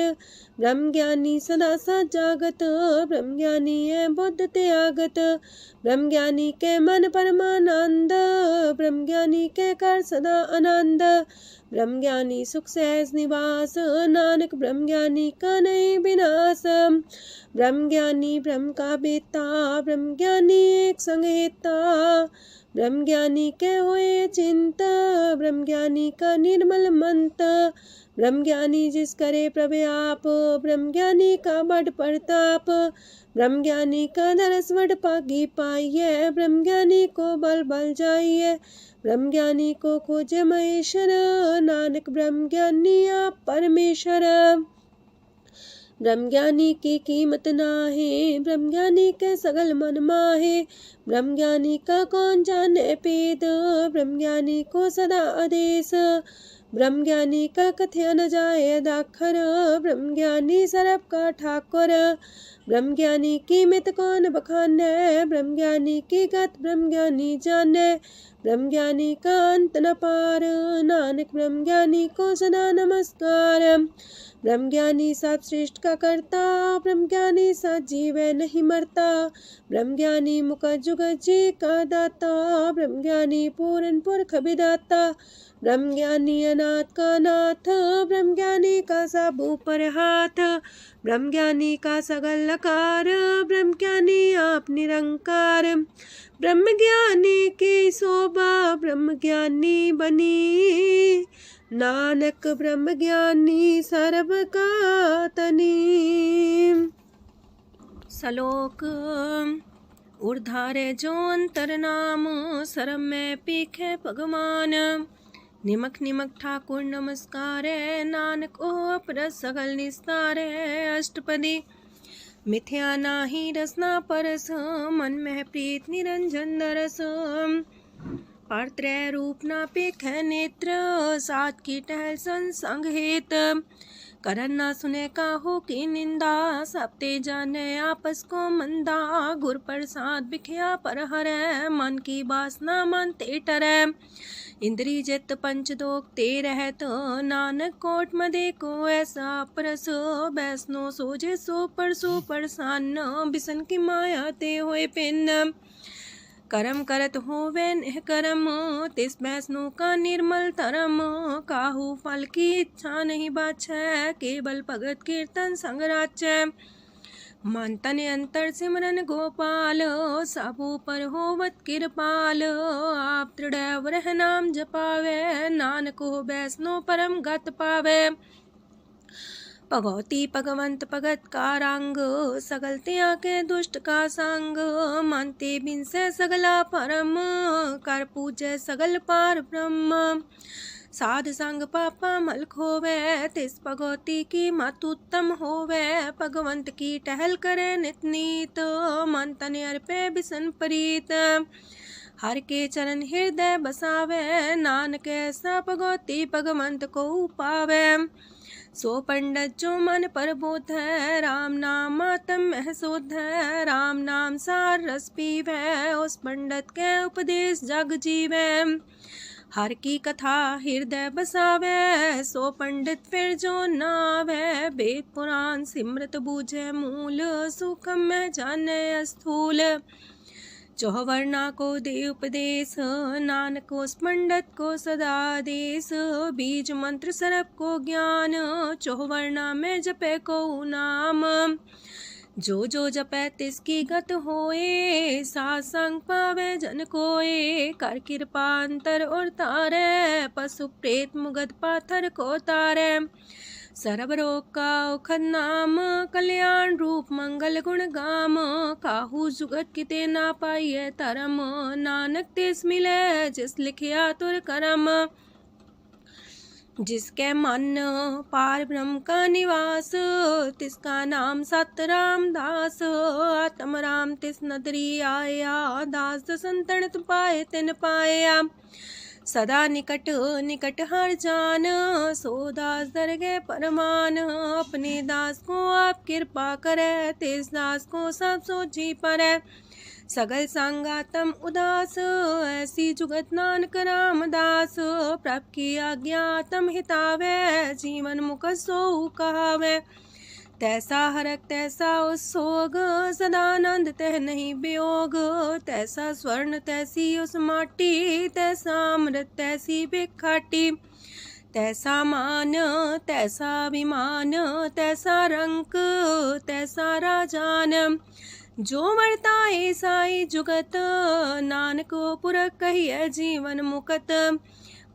ब्रह्म ज्ञानी सदा सजागत, ब्रह्म ज्ञानी है बुद्ध त्यागत, ब्रह्म ज्ञानी के मन परमानंद, ब्रह्म ज्ञानी के कर सदा आनंद। ब्रह्म ज्ञानी सुख सहज निवास, नानक ब्रह्म ज्ञानी का नहीं विनाश। ब्रह्म ज्ञानी ब्रह्म का बेता, ब्रह्म ज्ञानी एक संग हेता, ब्रह्म ज्ञानी के हुए चिंता, ब्रह्म ज्ञानी का निर्मल मंत। ब्रह्म ज्ञानी जिस करे प्रभु ब्रह्म ज्ञानी का बड़ प्रताप, ब्रह्म ज्ञानी का दरस वड पागी पाइये, ब्रह्म ज्ञानी को बल बल जाइए, ब्रह्म ज्ञानी को खोजे महेश्वर, नानक ब्रह्म ज्ञानी आप परमेश्वर। ब्रह्म ज्ञानी की कीमत नाहे, ब्रह्म ज्ञानी के सगल मन माहे, ब्रह्म ज्ञानी का कौन जाने पेद, ब्रह्म ज्ञानी को सदा आदेश, ब्रह्म ज्ञानी का कथ्य न जाए दाखर, ब्रह्म ज्ञानी सरब का ठाकुर। ब्रह्म ज्ञानी की मित कौन बखाने, ब्रह्म ज्ञानी की गत ब्रह्म ज्ञानी जाने, ब्रह्म ज्ञानी का अंत न पार, नानक ब्रह्म ज्ञानी को सदा नमस्कार। ब्रह्म ज्ञानी सब सृष्टि का करता, ब्रह्म ज्ञानी सजीव नहीं मरता, ब्रह्म ज्ञानी मुख जुग जी का दाता, ब्रह्म ज्ञानी पूरन पुरख विदाता, ब्रह्म ज्ञानी अनाथ का नाथ, ब्रह्म ज्ञानी का सब ऊपर हाथ, ब्रह्म ज्ञानी का सगल लकार, ब्रह्म ज्ञानी आप निरंकार। ब्रह्म ज्ञानी की शोभा ब्रह्म ज्ञानी बनी, नानक ब्रह्म ज्ञानी सर्व का तनी। श्लोक उर्धारे जो अंतर नाम, सरम में पीखे भगवान, निमक निमक ठाकुर नमस्कार, नानक ओ अपर सगल निस्तार। अष्टपदी मिथ्या नाही रसना परस, मन में प्रीत निरंजन दरस, परत्रय रूप ना पेख नेत्र, सात की टहल संसंग हेत, करन ना सुने काहू की निंदा, सबते जाने आपस को मंदा, गुर प्रसाद बिखया पर हरै, मन की वासना मानते टरै, इंद्री जित पंच दोख ते रहत, नानक कोट मदे को ऐसा परस, बैसनो सोजे सो परसो परसान, बिसन की माया ते होए पिन, करम करत होवे नेह करम, तिस बैसनो का निर्मल तरम, काहू फल की इच्छा नहीं बाछै, केवल भगत कीर्तन संग राचै, मन तन अंतर सिमरन गोपाल, सब ऊपर होवत कृपाल, आप दृढ़ रह नाम जपावे, नानक हो बैसनो परम गत पावे, भगवती भगवंत भगत का रंग, सगल त्याग के दुष्ट का संग, मानते बिन से सगला परम, कर पूजे सगल पार ब्रह्म, साध संग पापा मल खोवे, तिस भगवती की मत उत्तम होवे, भगवंत की टहल करे नित नीत, मन तन अर्पे बिसन प्रीत, हर के चरण हृदय बसावे, नानक ऐसा भगवती भगवंत को पावे, सो पंडित जो मन पर बोध है, राम नाम आत्म में शोध है, राम नाम सार रस पीवे, उस पंडित के उपदेश जग जीवे, हर की कथा हृदय बसावे, सो पंडित फिर जो नावे, वेद पुराण सिमृत बूझे मूल, सुखम में जाने स्थूल, चौवर्णा को दे उपदेश, नानक उस पंडित को सदा देश, बीज मंत्र सरप को ज्ञान, चौवर्णा में जपे को नाम, जो जो जपे तिसकी गत होए, सासंग पावे जन कोए, कर कृपा अंतर और तारे, पशु प्रेत मुगद पाथर को तारे, सर्व रोग का औखद नाम, कल्याण रूप मंगल गुण गाम, काहू जुगत किते ना पाइये तरम, नानक तिस मिले जिस लिखिया तुर करम, जिसके मन पार ब्रह्म का निवास, तिसका नाम सत रामदास। आत्म राम तिस नदरी आया, दास संतन पाए तिन पाया। सदा निकट निकट हर जान, सो दास दरगे परमान। अपने दास को आप कृपा करे, तिस दास को सब सोची परे। सगल संगातम उदास, ऐसी जुगत नानक रामदास। प्रभ की आज्ञा तम हितावे, जीवन मुख सो कहावे। तैसा हरक तैसा उत्सोग, सदानंद तह नहीं वियोग। तैसा स्वर्ण तैसी उस माटी, तैसा अमृत तैसी बिखाटी। तैसा मान तैसा अभिमान, तैसा रंक तैसा राजान। जो वर्ताए साई जुगत, नानक पुरख कहिए जीवन मुकत।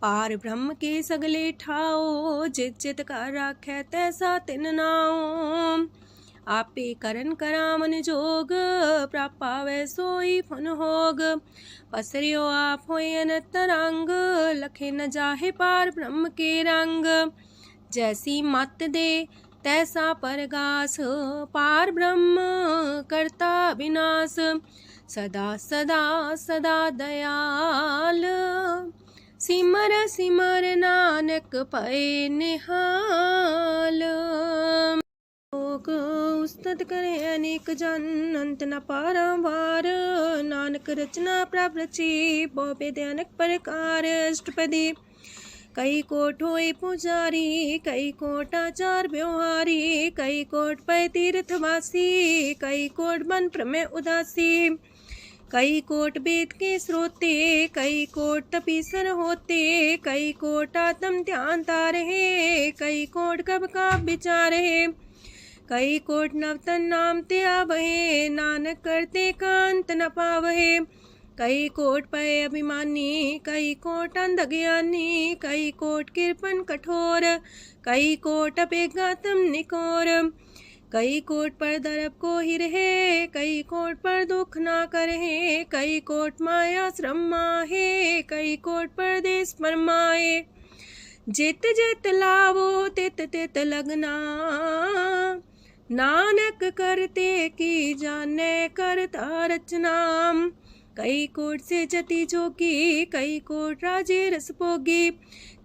पार ब्रह्म के सगले ठाओ, जित जित कर राखै तैसा तिन नाओ। आपे करन करामन जोग, प्रापावे सोई फन होग। पसरियो आप होय अनंत रंग, लखे न जाहे पार ब्रह्म के रंग। जैसी मत दे तैसा परगास, पार ब्रह्म करता विनाश। सदा सदा सदा दयाल, सिमर सिमर नानक पए निहाल। लोक उस्तत करे अनेक जन, अंत न पारावार। नानक रचना प्रभ रची, बहु अनेक प्रकार। अष्टपदी कई कोट होए पुजारी, कई कोट आचार व्यवहारी। कई कोट पै तीर्थवासी, कई कोट बन प्रमेय उदासी। कई कोट वेद के स्रोते, कई कोट तपीसर होते। कई कोट आत्म ध्यान तारहे, कई कोट कब का विचार है। कई कोट नवतन नाम ते आवहे, नानक करते कांत न पावहे। कई कोट पय अभिमानी, कई कोट अंधज्ञानी। कई कोट कृपन कठोर, कई कोट अपेगातम निकोर। कई कोट पर दरब को ही रहे, कई कोट पर दुख ना करहे। कई कोट माया श्रम माहे, कई कोट परदेश फरमाए। जित जित लावो तित तित लगना, नानक करते की जाने करता रचना। कई कोट से जति जोगी, कई कोट राजे रस भोगी।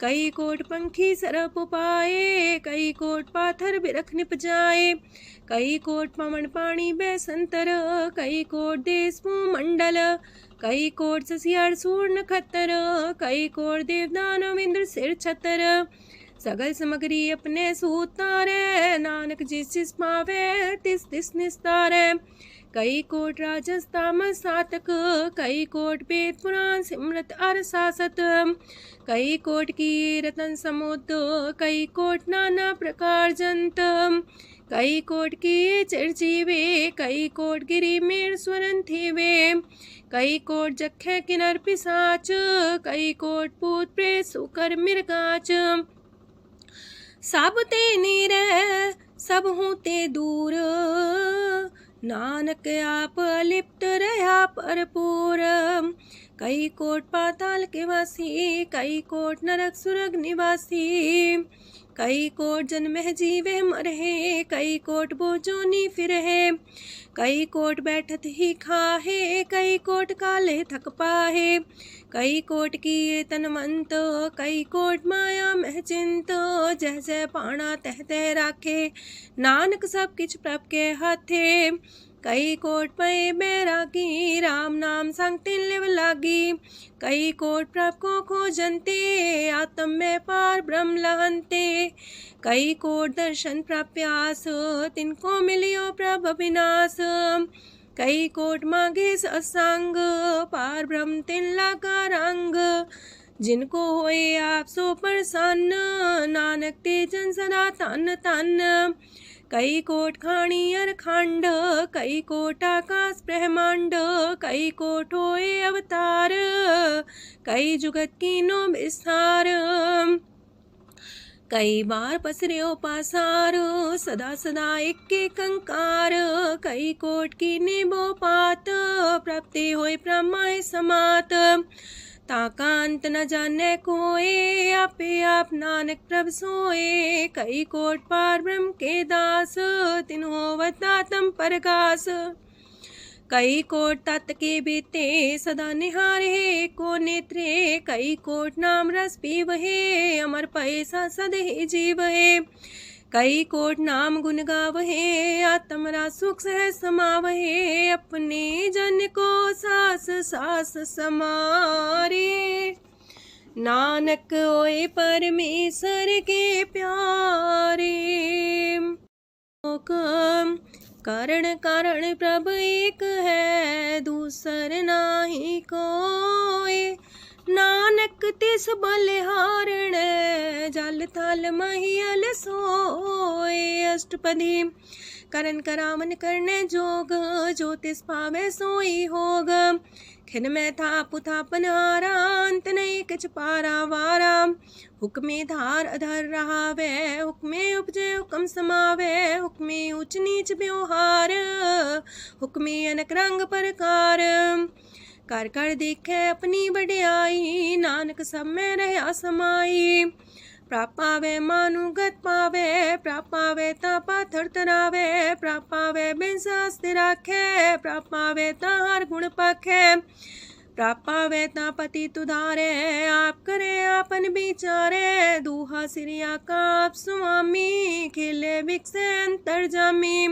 कई कोट पंखी सरप पाए, कई कोट पाथर बिरख निप जाए। कई कोट पवन पानी बैसंतर, कई कोट देश मंडल। कई कोट ससियार सूर नखतर, कई कोट देवदानव इंद्र सिर छतर। सगल सामग्री अपने सूतारे, नानक जिस जिस पावे तिस तिस निस्तारे। कई कोट राजस तामस सातक, कई कोट वेद पुराण सिमरत अर सासत। कई कोट की रतन समुद्र, कई कोट नाना प्रकार जंत। कई कोट की चिरजीवे, कई कोट गिरी मेर स्वरन थीवे। कई कोट जखे किनर पिसाच, कई कोट पूत प्रेत सुकर मिर्गाच। सब ते नीरे सब हूँ ते दूर, नानक आप अलिप्त रहा भरपूर। कई कोट पाताल के वासी, कई कोट नरक सुरग निवासी। कई कोट जन्म जीवे मरहे, कई कोट बोजोनी फिरहे। कई कोट बैठत ही खाहे, कई कोट काले थक पाहे। कई कोट किए तनमंत, कई कोट माया मह चिंत। जह जह पाणा तह तह राखे, नानक सब किछ प्रभ के हाथे। कई कोट पए बैरागी, राम नाम संग तिन लिव लागी। कई कोट प्रभ को खोजंते, आत्म में पार ब्रह्म लहंते। कई कोट दर्शन प्राप्यास, तिनको मिलियो प्रभ अविनाश। कई कोट मांगे सत्संग, पार ब्रह्म तिन लागा रंग। जिनको होए आप सो प्रसन्न, नानक तेजन सदा तन तन। कई कोट खाणी अर खंड, कई कोट आकाश ब्रह्मांड। कई कोट होए अवतार, कई जुगत कीनो विस्तार। कई बार पसर्यो पासार, सदा सदा एक कंकार। कई कोट की निबो पात, प्राप्ति होय प्रमाय समात। ताका अंत न जाने कोय, आपे आप नानक प्रभ सोए। कई कोट पार ब्रह्म के दास, तिन होवत आत्म परगास। कई कोट तत् के बीते, सदा निहारे को नेत्रे। कई कोट नाम रस पीवहे, अमर पैसा सद ही जीवहे। कई कोट नाम गुण गावहे, आत्मरा सुख सह समावहे। अपने जन को सास सास समारे, नानक होए परमेश्वर के प्यारे। कारण कारण प्रभ एक है, दूसर नाही कोय। नानक तिस बलिहारण, जल थल महियल सोए। अष्टपदी करन करावन करने जोग, जो तिस पावे सोई होग। खिन में थाप थापन हारा, अंत नहीं किछ पारा वारा। हुक्मे धार अधर रहावे, हुक्मे उपजे हुक्म समावे। हुक्मे ऊंच नीच व्यवहार, हुक्मे अनक रंग प्रकार। कर कर देखे अपनी बड़ियाई, नानक सब में रहा समाई। प्रापावे मानुगत पावे, प्रापावे ता पाथर तरावे। प्रापावे बिन शास्त्र राखे, प्रापावे ता हर गुण पाखे। प्रापावे ता पति तुधारे, आप करे आपन विचारे। दूहा सिरिया का आप स्वामी, खिले विकसे अंतर जामी।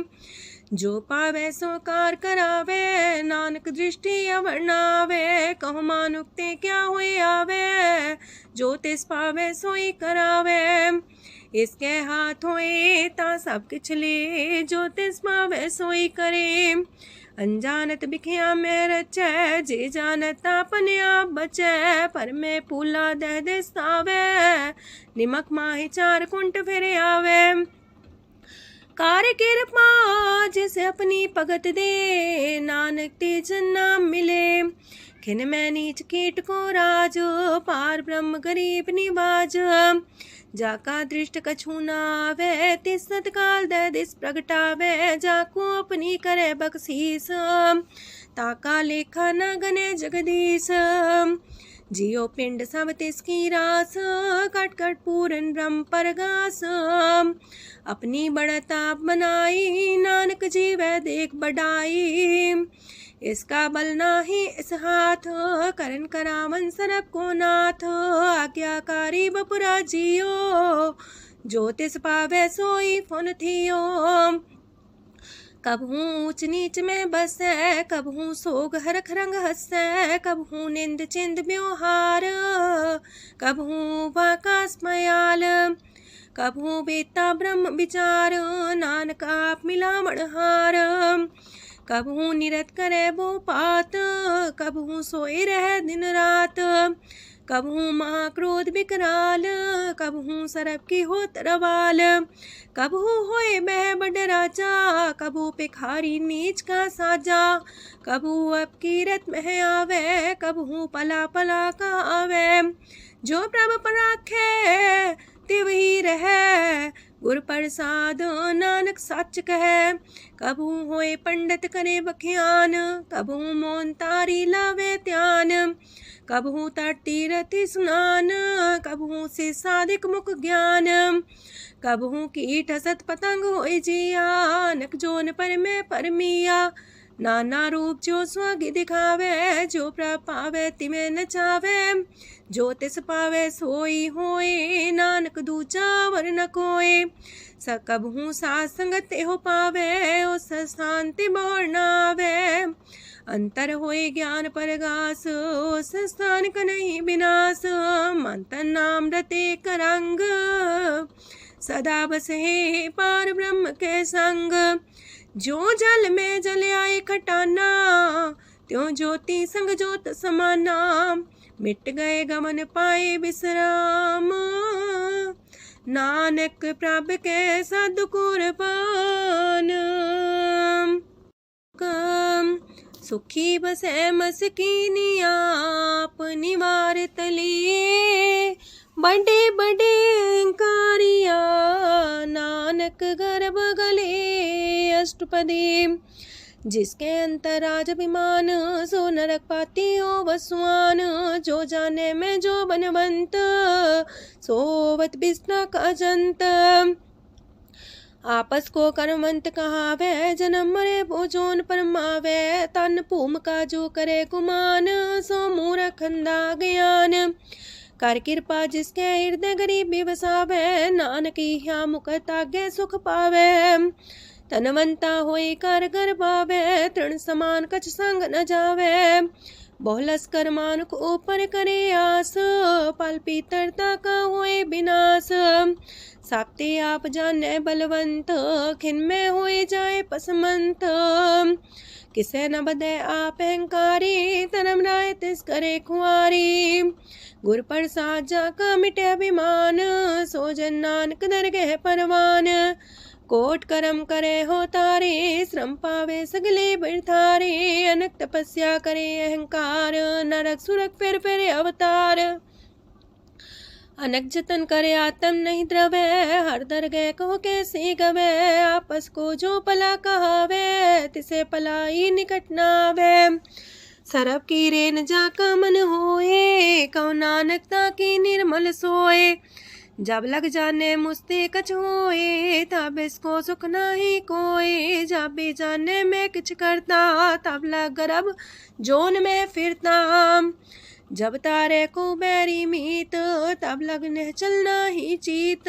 जो पावे सो कार करावे, नानक दृष्टि अवर्णावे। कहो मानुक्ते क्या हुए आवे, जो तिस पावे सोई करावे। इसके हाथ होए ता सब किछ ले, जो तिस पावे सोई करे। अनजानत बिखिया में रचै, जे जानत अपने आप बचै। पर में पूला दह दिस्तावे, निमक माही चार कुंट फिर आवे। कार कृपा जिसे अपनी भगत दे, नानक तेज नाम मिले। खिन में नीच कीट को राज, पार ब्रह्म गरीब निवाज। जाका दृष्ट कछु न आवे, तिस सतकाल दे दिस प्रगटावे। जाको अपनी करे बख्शीस, ताका लेखा न गने जगदीश। जियो पिंड सब तिसकी रास, कट कट पूरन ब्रह्म परगास। अपनी बढ़ता बनाई, नानक जीवै देख बढ़ाई। इसका बल नाही इस हाथ, करन करावन सरब को नाथ। आज्ञाकारी बपुरा जियो, जो तिस पावे सोई फुन थियो। कबहू ऊंच नीच में बसै, कबहू सोग हरख रंग हंसै। कबहू निंद चिंद व्यवहार, कबहू वाकास मयाल। कबहू बेता ब्रह्म विचार, नानक आप मिलावण हार। कबहू निरत करे वो पात, कबहू सोए रह दिन रात। कबहू महाक्रोध विकराल, कबहू सरब की हो तरवाल। कबहू होए बह बड़ राजा, कबहू भिखारी नीच का साजा। कबहू अब कीरत में आवे, कबहू पला पला का आवे। जो प्रभ पराखे तिवही रहे, गुर प्रसाद नानक सच कहे। कबहू होए पंडित करे बख्यान, कबहू मौन तारी लावे ध्यान। कबहू तट तीरथि स्नान, कबहू से साधिक मुख ज्ञान। कबहू कीट हसत पतंग होए जिया, नक जोन पर में परमिया। नाना रूप जो स्वग दिखावे, जो प्रभ पावे तिमें नचावे। जो तिस पावे सोई होए, नानक दूजा वर न कोय। सकबहू साथ संगत हो पावे, उस शांति बोर नावे। अंतर होए ज्ञान परगास, उस स्थान का नहीं विनाश। मंतन नाम रते करंग, सदा बसे पार ब्रह्म के संग। जो जल में जल आए खटाना, त्यों ज्योति संग ज्योत समाना। मिट गए गमन पाए विश्राम, नानक प्रभ के सद कुर्बान। सुखी बसे मस्कीनी आप निवार तली। बड़े बड़े कारिया नानक गर्भ गले। अष्टपदी जिसके अंतराज अभिमान, सो नरक पाती हो वसुआन। जो जाने में जो बनवंत, सोवत बिस्ना का जंत। आपस को कर्मवंत कहावे, जन्म मरे भोजोन परमावे। तन भूम का जो करे गुमान, सो मूर्ख अंधा ज्ञान। कर कृपा जिसके हृदय गरीबी बसावे, नानक ह्या मुख तागे सुख पावे। तनवंता होई कर घर पावे, तृण समान कछ संग न जावे। बहुलस कर मानुक ऊपर करे आस, पाल पीतरता का होए विनाश। साप्ते आप जाने बलवंत, खिन में होए जाए पसमंत। किसे न बदे आप अहंकारी, धर्म राय तिस करे खुआरी। गुर प्रसाद जाका मिटे अभिमान, सो जन नानक दरगह परवान। कोट करम करे हो तारे, श्रम पावे सगले बिरथारे। अनक तपस्या करे अहंकार, नरक सुरक फिर अवतार। अनक जतन करे आत्म नहीं द्रवे, हर दरगह कहो कैसे गवे। आपस को जो पला कहावे, तिसे पलाई निकट नावे। सरब की रेन जाका मन होए, कहो नानक ताकी निर्मल सोए। जब लग जाने मुस्ते कछ होए, तब इसको सुख नाही कोई। जब भी जाने में किछ करता, तब लग गर्भ जोन में फिरता। जब तारे को बैरी मीत, तब लगने चलना ही चीत।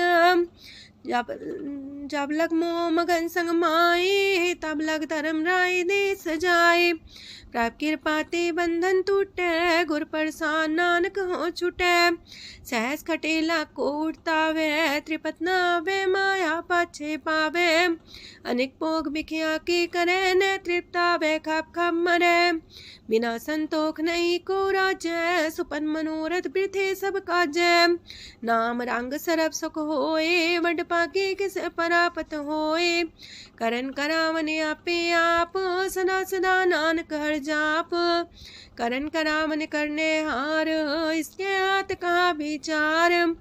जब लग मोह मगन संग माए, तब लग धर्म राय दे सजाए। प्रभ कृपा ते बंधन टूटे, गुर प्रसाद नानक हो छूटे। सहस खटेला को उठतावे, त्रिपत नावे माया पाछे पावे। अनेक भोग बिखिया की करे, न तृप्तावे खप खप मरे। बिना संतोख नहीं को राजै, सुपन मनोरथ वृथे सब काजै। नाम रंग सरब सुख होए, वड पाके किस परापत होए। करन करावन आपे आप, सदा सदा नानक हर जाप। करन करावन करने हार, इसके हाथ का विचार।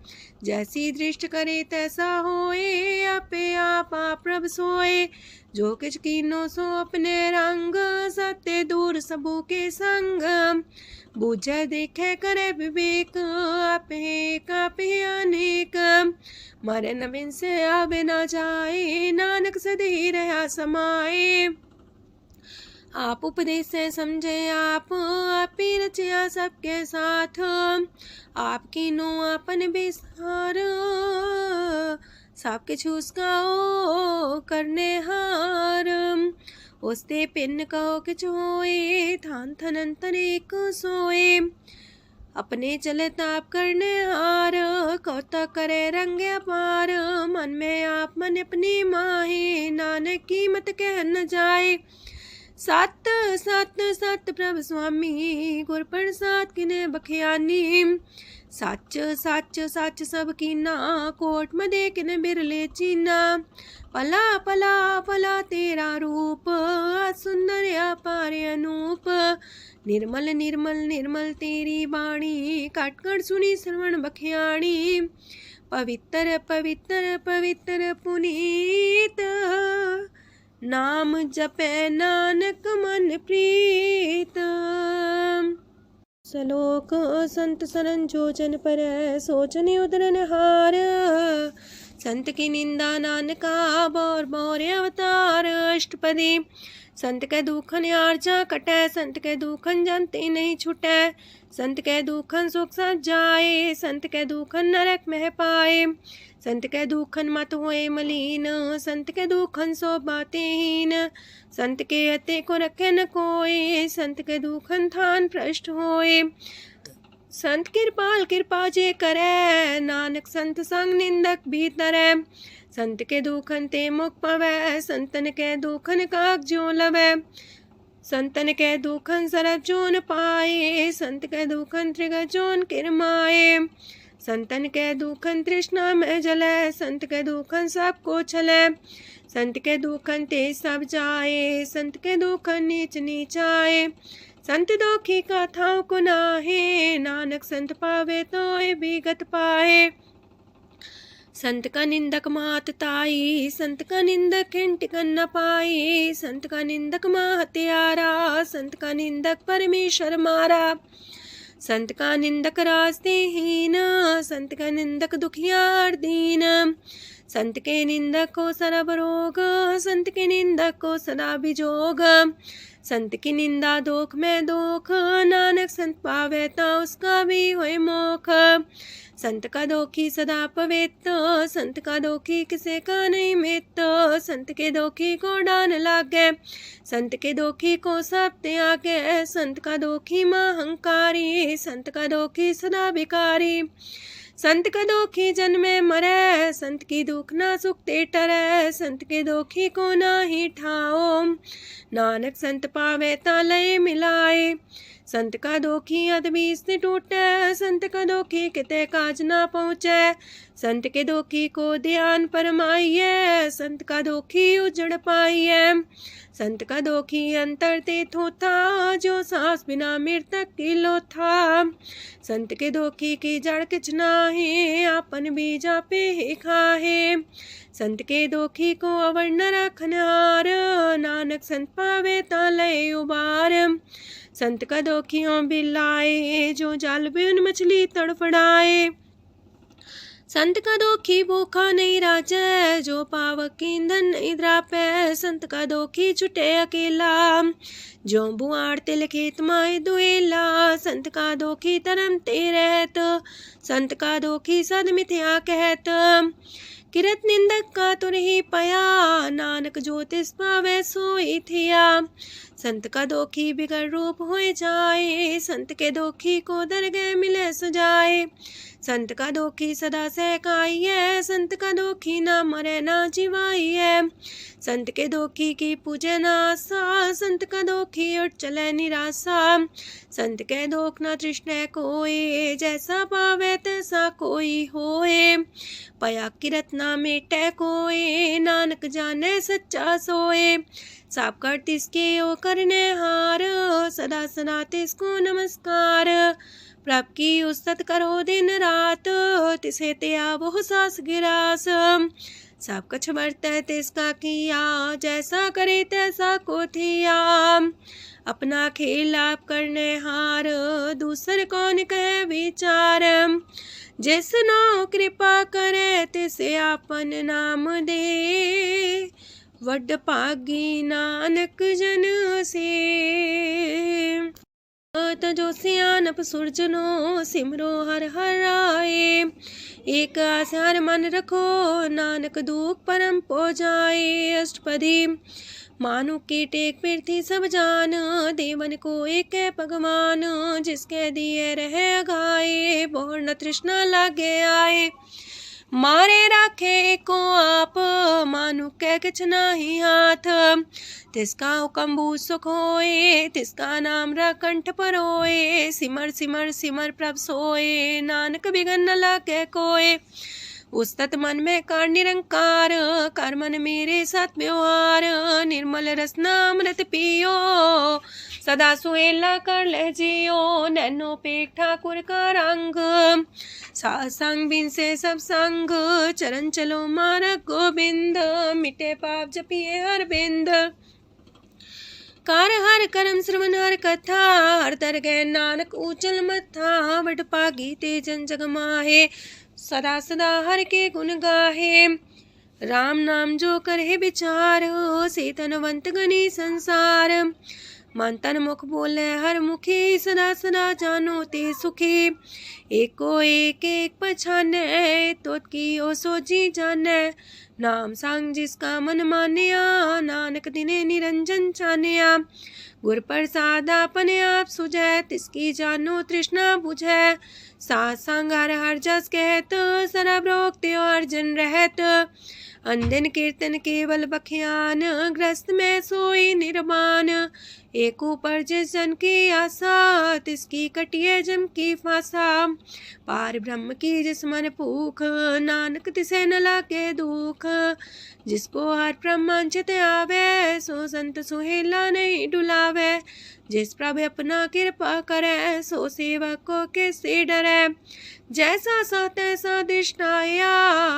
जैसी दृष्ट करे तैसा होए, आपे आप प्रभ सोए। जो किछ कीनो सो अपने रंग, सत्य दूर सबू के संग। बूझे देखे करे विवेक, आपे अनेक। मरे न बिन से आवे न जाए, नानक सदी रहा समाए। आप उपदेश से समझे आप ही रचिया सबके साथ। आपकी नो अपन विस्तार, सब किछु उसका ओ करने हार। उसते पिन कहो किछु होए, थान थनन तनेक सोए। अपने चले ताप करने हार, कौतक करे रंग अपार। मन में आप मन अपनी माहे, नानक की मत कह न जाए। सत सत सत प्रभ स्वामी, गुर प्रसाद किने बखियानी। सच सच सच सब कीना, कोट मदे किने बिरले चीना। पला पला पला तेरा रूप, सुंदर अपार अनूप। निर्मल निर्मल निर्मल तेरी बाणी, काटकर सुनी श्रवण बखियाणी। पवित्र पवित्र पवित्र पुनीत, नाम जपे नानक मन प्रीत। सलोक संत सरन जोजन पर, सोचन उदरन हार। संत की निंदा नानका, बौर बौर अवतार। अष्टपदी संत के दुखन आर्जा कटै, संत के दुखन जानते नहीं छुटै। संत के दुखन सुख सज जाए, संत के दुखन नरक में पाए। संत के दुखन मत होए मलीन, संत के दुखन सो बातें हीन। संत के अते को रखे न कोई, संत के दुखन थान भ्रष्ट होए। संत कृपाल कृपा जे करे, नानक संत संग निंदक भीतरै। संत के दुखन ते मुख पवै, संतन के दुखन काग ज्यो लवै। संतन के दुखन सरब जोन पाए, संत के दुखन त्रिगत जोन किरमाए। संतन के दुखन तृष्णा में जलै, संत के दुखन सबको छलै। संत के दुखन ते सब जाए, संत के दुखन नीच नीचाए। संत दोखी का थाव को नाहे, नानक संत पावे तो विगत पाए। संत का निंदक मात ताई, संत का निंदक खिंट कर न पाई। संत का निंदक माँ हत्यारा, संत का निंदक परमेश्वर मारा। संत का निंदक रास्ते हीन, संत का निंदक दुखियार दीन। संत के निंदक को सरब रोग, संत के निंदक को सदा बिजोग। संत की निंदा दोख में दोख, नानक संत पावे ता उसका भी होए मोख। संत का दोखी सदा पवित्र, संत का दोखी किसे का नहीं मित्र। संत के दोखी को डान लागे, संत के दोखी को सब त्यागे। संत का दोखी महंकारी, संत का दोखी सदा भिकारी। संत का दोखी जन्मे मरे, संत की दुख ना सुख ते टरे। संत के दोखी को ना ही ठाओ, नानक संत पावे ता लय मिलाए। संत का दोखी अदबी से टूटे, संत का दोखी किते काज ना पहुँचे। संत के दोखी को ध्यान परमाइए, संत का दोखी उजड़ पाइए। संत का दोखी अंतर ते थोथा, जो सांस बिना मृतक की लोथा। संत के दोखी की जड़ किछ नाहे, आपन बीजा पे ही खाहे। संत के दोखी को अवर न रखनहार, नानक संत पावे ता लय उबार। संत का दोखियों बिलाए, जो जाल बिन मछली तड़फड़ाए। संत का दोखी भूखा नहीं राजे, जो पावक ईंधन नहीं द्रापे। संत का दोखी छुटे अकेला, जो बुआड़ तिल खेत माए दुएला। संत का दोखी तरम ते रहत, संत का दोखी सद मिथ्या कहत। किरत निंदक का तुर ही पया, नानक जो तिस पावे सोई थिया। संत का दोखी बिगड़ रूप होए जाए, संत के दोखी को दरगह मिले सुजाए। संत का दोखी सदा सहकाइए, संत का दोखी ना मरे ना जिवाइए। संत के दोखी की पूजे ना आशा, संत का दोखी उठ चले निराशा। संत के दोख ना तृष्णा कोई, जैसा पावे तैसा कोई होए। पया किरत ना मेटे कोई, नानक जाने सच्चा सोए। साप कर तिसके ओ करने हार, सदा सदा तिसको नमस्कार। प्रभ की उस्तत करो दिन रात, तिसे त्या वो सास गिरास। सब कछ बरतै तिसका किया, जैसा करे तैसा को थिया। अपना खेल आप करने हार, दूसर कौन कहे विचार। जिसनो कृपा करे तिसे आपन नाम दे, वड पागी नानक जन से। तजो सियानप सुरजनो, सिमरो हर हर आए। एक आसार मन रखो, नानक दुख परम पो जाए। अष्टपदी मानु की टेक पृथ्वी सब जान, देवन को एक है भगवान। जिसके दिए रहे गाए, बोर न तृष्णा लागे आए। मारे राखे को आप, मानु के किछ नाही हाथ। तिसका हुक्म सुख होए, तिसका नाम रकंठ पर होए। सिमर सिमर सिमर प्रभ सोए, नानक बिघन न लागे कोय। उस्तत मन में कर निरंकार, कर मन मेरे साथ व्यवहार। निर्मल रसना अमृत पियो, सदा सुहेला कर ले जियो। नैनो पेट ठाकुर का रंग, सासंग बिन से सब संग। चरण चलो मार्ग गोविंद, मिटे पाप जपिए हर बिंद। कार हर करम श्रवण हर कथा, हर तर गए नानक ऊचल मथा। वड पागी ते जन जग माहे, सदा सदा हर के गुण गाहे। राम नाम जो करे विचार, से तनवंत गनी संसार। मन तन मुख बोले हर मुखी, सदा सदा जानो ते सुखी। एको एक एक पछाने, तोत की ओ सोची जाने। नाम सांग जिसका मन मानिया, नानक दिने निरंजन छानिया। गुर प्रसाद अपने आप सुझै, तिसकी जानो तृष्णा बुझै। सात संग हर हर जस कहत, सरब रोग त्यो अर्जन रहत। अंधन कीर्तन केवल बख्यान, ग्रस्त में सोई निर्माण। एक ऊपर जिस जन की आशा, तिसकी कटिए जम की फांसा। पार ब्रह्म की जिस मन भूख, नानक तिसे न लागे दुख। जिसको हर प्रमांचित आवे, सो संत सुहेला नहीं डुलावे। जिस प्रभु अपना कृपा करे, सो सेवक को किससे डरे। जैसा सा तैसा दृष्टाया,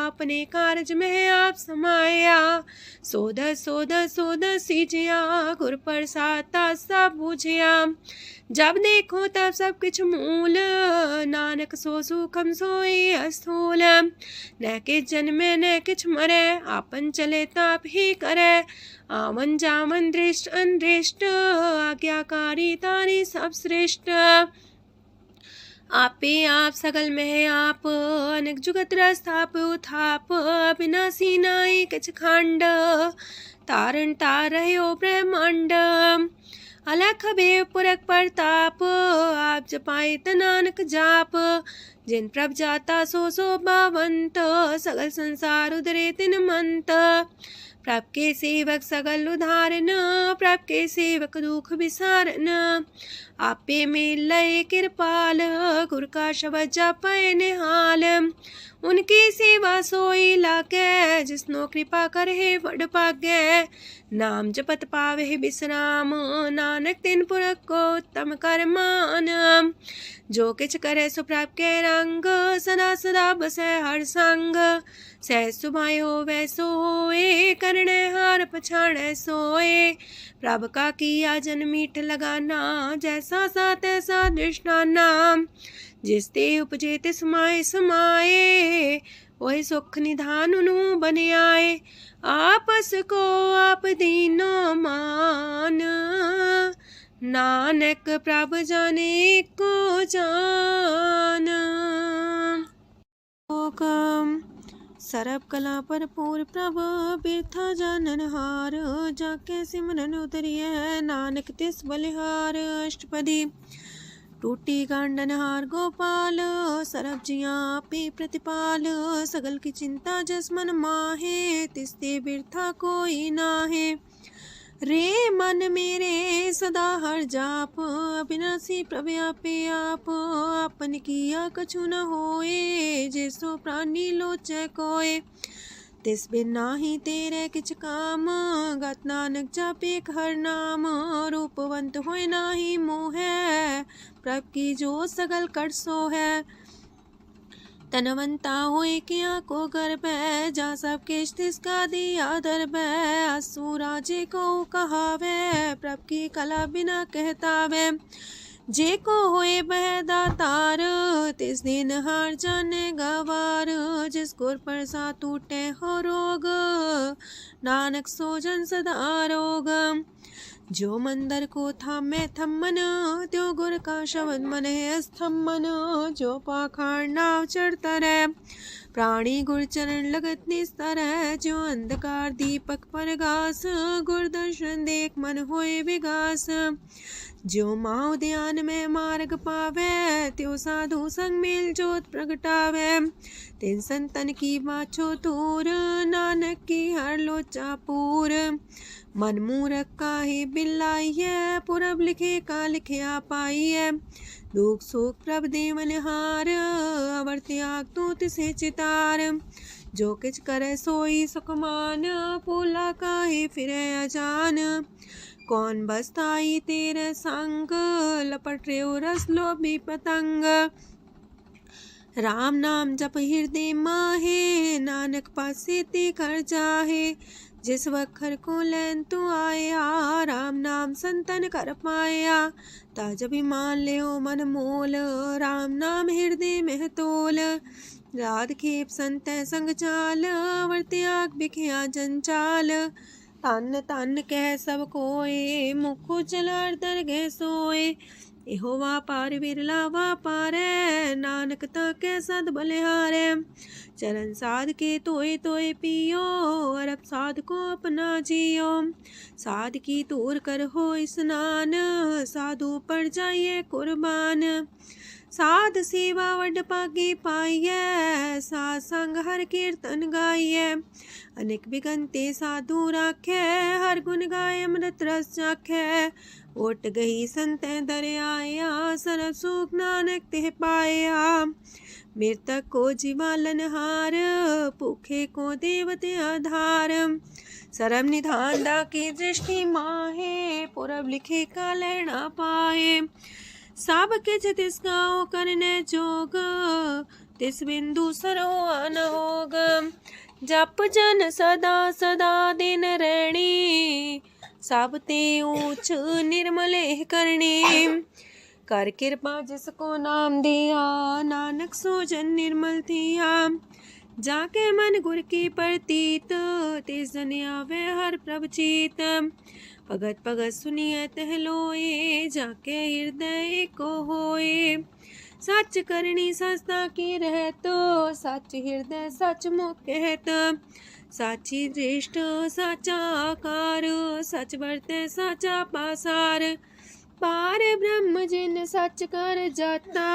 अपने कारज में आप समाया। सोध सोध सोध सीजिया, गुर प्रसाद सब बूझिया। जब देखो तब सब कुछ मूल, नानक सो सुखम सोई अस्थूल। न किछ जन्मे न किछ मरे, आपन चले ताप ही करे। आवन जावन दृष्ट अनदृष्ट, आज्ञाकारी तारी सब श्रेष्ठ। आपे आप सकल में आप, अनेक जुगत रस्थाप उथाप। अविनाशी नाई किछ खंड, तारण तार रह्यो ब्रह्मांड। अलख बेव पुरख प्रताप, आप जपाए त नानक जाप। जिन प्रभ जाता सो शोभावंत, सगल संसार उधरे तिन मंत। प्रभ के सेवक सगल उधारन, प्रभ के सेवक दुख विसारन। आपे में लय कृपाल, गुर का शब्द जपै निहाल। उनकी सेवा सोई लागे, जिसनो कृपा करे बड़ पागे। नाम जपत पावे विश्राम, नानक तिन पुरख को उत्तम कर मान। जो किछ करे सो प्रभ के रंग, सदा सदा बसै हर संग। सहज सुभाय होवै सो होए, करणे हार पछाड़ै सोए। प्रभ का किया जन मीठ लगाना, जैसा सा तैसा दृष्टाना। जिस ते उपजे तिस माय समाए, ओहि सुख निधान उनु बन आए। आपस को आप दीनो मान, नानक प्रभ जाने को जान। सरब कला पर पूर प्रभ, बिरथा जानन हार। जाके सिमरन उतरिय, नानक तिस बलिहार। अष्टपदी। टूटी गांडन हार गोपाल, सरब जिया पे प्रतिपाल। सगल की चिंता जस मन माहे, तिसते बिरथा कोई नाहे। रे मन मेरे सदा हर जाप, अविनाशी प्रभ आपे आप। आपन किया कछु न होए, जैसो प्राणी लोचै कोय। तिस बिन नाही तेरे किछ काम, गत नानक जापे हर नाम। रूपवंत होय नाही मोह, प्रभ की जो सगल कर सो है। तनवंता होए किया को गर्भ, जा सब किश तिसका दिया दर्भ। असु राजे को कहावे, प्रभ की कला बिना कहतावे। जे को होए बह दातार, तिस दिन हार जाने गवार। जिस गुर प्रसाद टूटे हो रोग, नानक सो जन सदा रोग। जो मंदर को थामे थम्मन, त्यो गुर का शब्द मन है स्तम्भन। जो पाखार नाव चढ़ता रहे, प्राणी गुर चरण लगत निस्तर है। जो अंधकार दीपक पर घास, गुर दर्शन देख मन होए विगास। जो माओ ध्यान में मार्ग पावे, त्यो साधु संग मेल जोत प्रगटावे। तिन संतन की बाछो दूर, नानक की हर लोचा पूर। मन मूरख काहे बिलाइए, पुरब लिखे का लिखिया पाइए। दुख सुख प्रभ देवन हार, अवर त्याग तो तिसे चितार। जो किछ करे सोई सुखमान, पोला काहे फिरे अजान। कौन बसताई तेरे संग, लपट रे रस लोभी पतंग। राम नाम जप हृदय माहे, नानक पासे ते कर जाहे। जिस वखर को लैन तू आया, राम नाम संतन कर पाया। ताज अभिमान ले मन मोल, राम नाम हृदय में तोल। राध खेप संत संग चाल, अवर त्याग बिखिया जंचाल। तन तन कह सब कोय, मुख चलार दरगह सोए। एहो वापार विरला वापारै, नानक ताके सद बलिहारै। चरण साध के तोय तोय पियो, अरब साध को अपना जियो। साध की तूर कर हो स्नान, साधु पर जाइए कुर्बान। साध सेवा वड पागे पाइए, साध संग हर कीर्तन गाइए। अनेक बिगंते साधु राखे, हर गुण गाय अमृत रस चाखे। ओट गई संत दर आया, सरब सुख नानक तिह पाया। मृतक को जीवालन हार, भूखे को देवते आधार। सरब निधान दा की दृष्टि माहे, पुरब लिखे का लेना पाए। सब किछ तिस गाओ करने जोग, तिस बिंदु सरो अनहोग। जप जन सदा सदा दिन रैणी, सब ते ऊंच निर्मल करणी। कर कृपा जिसको नाम दिया, नानक सो जन निर्मल थिया। जाके मन गुर की प्रतीत, तिस जन आवे हर प्रभ चीत। भगत भगत सुनिए तह लोए, जाके हृदय को होए। सच करनी सस्ता की रहत, सच हृदय सच मुख कहत। साची दृष्ट साचा आकार, सच बरते साचा पासार। पार ब्रह्म जिन सच कर जाता,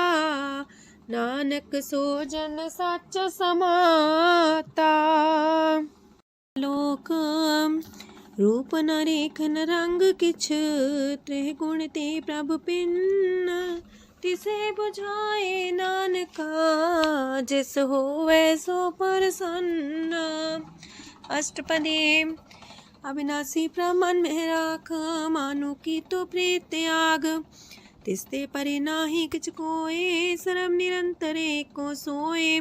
नानक सो जन सच समाता। लोक रूप न रेख न रंग किछ, त्रिह गुण ते प्रभ पिन। तिसे बुझाए नानका, जिस होवे सो प्रसन्न। अष्टपदी। अविनाशी प्रमन में राख, मानो की तो प्रीत त्याग। तिसते परे नाही किछ कोय, सर्व निरंतर एको सोए।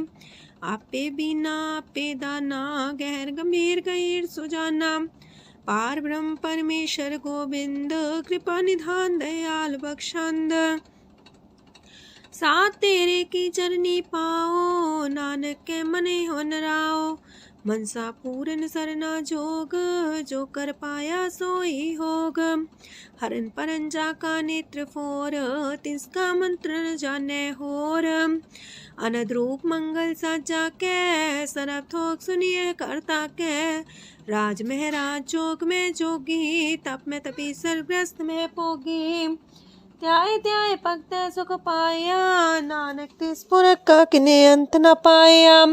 आपे बिना आपे दाना, गहर गंभीर गहीर सुजाना। पार ब्रह्म परमेश्वर गोविंद, कृपा निधान दयाल बख्शंद। साथ तेरे की चरनी पाओ, नानक के मने हो नराओ। मनसा पूरन सरना जोग, जो कर पाया सोई होग। हरन परन जाका नेत्र फोर, तिसका मंत्र न जाने होर। अनद रूप मंगल साजा के, सरब थोक सुनिए करता के। राज महराज जोग में जोगी, तप में तपी सर्वग्रस्त में पोगी। त्याय त्याय भक्त सुख पाया, नानक तिस पुरख का किने अंत न पाया।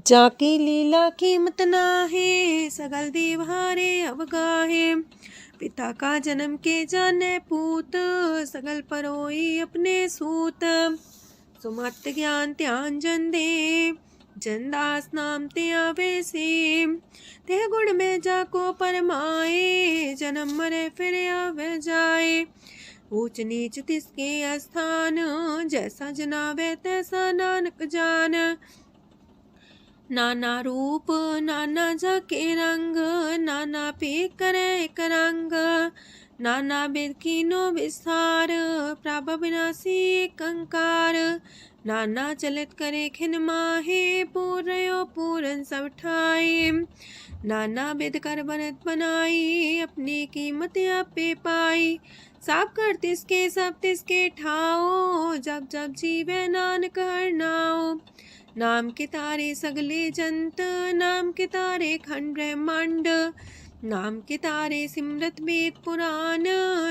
जाकी लीला कीमत नाहे, सगल देव हारे अवगाहे। पिता का जन्म के जाने पूत, सगल परोई अपने सूत। सुमत ज्ञान ध्यान जन दे, जनदास नाम ते आवे से। ते गुण में जाको परमाए, जन्म मरे फिर आवे जाए। ऊंच नीच तिसके स्थान, जैसा जनावे तैसा नानक जान। नाना रूप नाना जाके रंग, नाना पे करे एक रंग। नाना विध कीनो विस्तार, प्रभ विनाशी एक अंकार। नाना चलित करे खिन माहे, पूर्यो पूरन सब ठाए। नाना विध कर बनत बनाई, अपनी कीमत आपे पाई। सब कर तिसके सब तिसके ठाओ, जब जब जीवे नानक हर नाओ। नाम के तारे सगले जंत, नाम के तारे खंड ब्रह्मांड। नाम के तारे सिमरत वेद पुराण,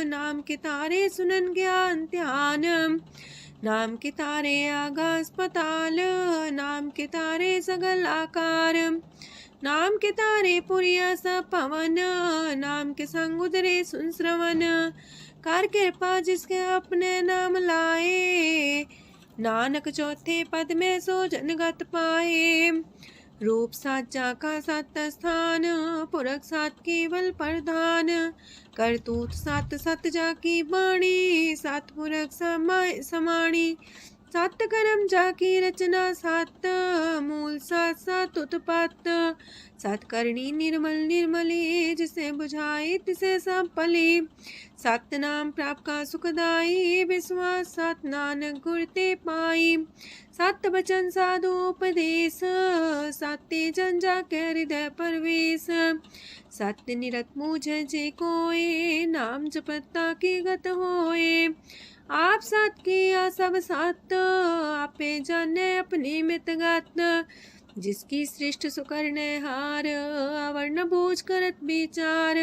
नाम के तारे सुनन ज्ञान ध्यान। नाम के तारे आकाश पाताल, नाम के तारे सगल आकार। नाम के तारे पुरिया सब पवन, नाम के संग उदरे सुन श्रवण। कर कृपा जिसके अपने नाम लाए, नानक चौथे पद में सो जनगत पाए। रूप साचा का सत स्थान, पुरख सात केवल प्रधान। करतूत सत सत जाकी बाणी, सत पुरख समाय समाणी। सत कर्म जाकी रचना सत, मूल सात सात उत्पत्त। सत करणी निर्मल निर्मली, जिसे बुझाई तिसे सब पली। सत नाम प्राप का सुखदाई, विश्वास सत नानक गुर ते पाई। सत बचन साधु उपदेश, सत्य जन जाके हृदय परवेश। सत्य निरत मुझे जे कोय, नाम जपता की गत होए। आप सत किया सब सत, आपे जाने अपनी मित गत। जिसकी सृष्ट सुकरने हार, अवर्ण बूझ करत विचार।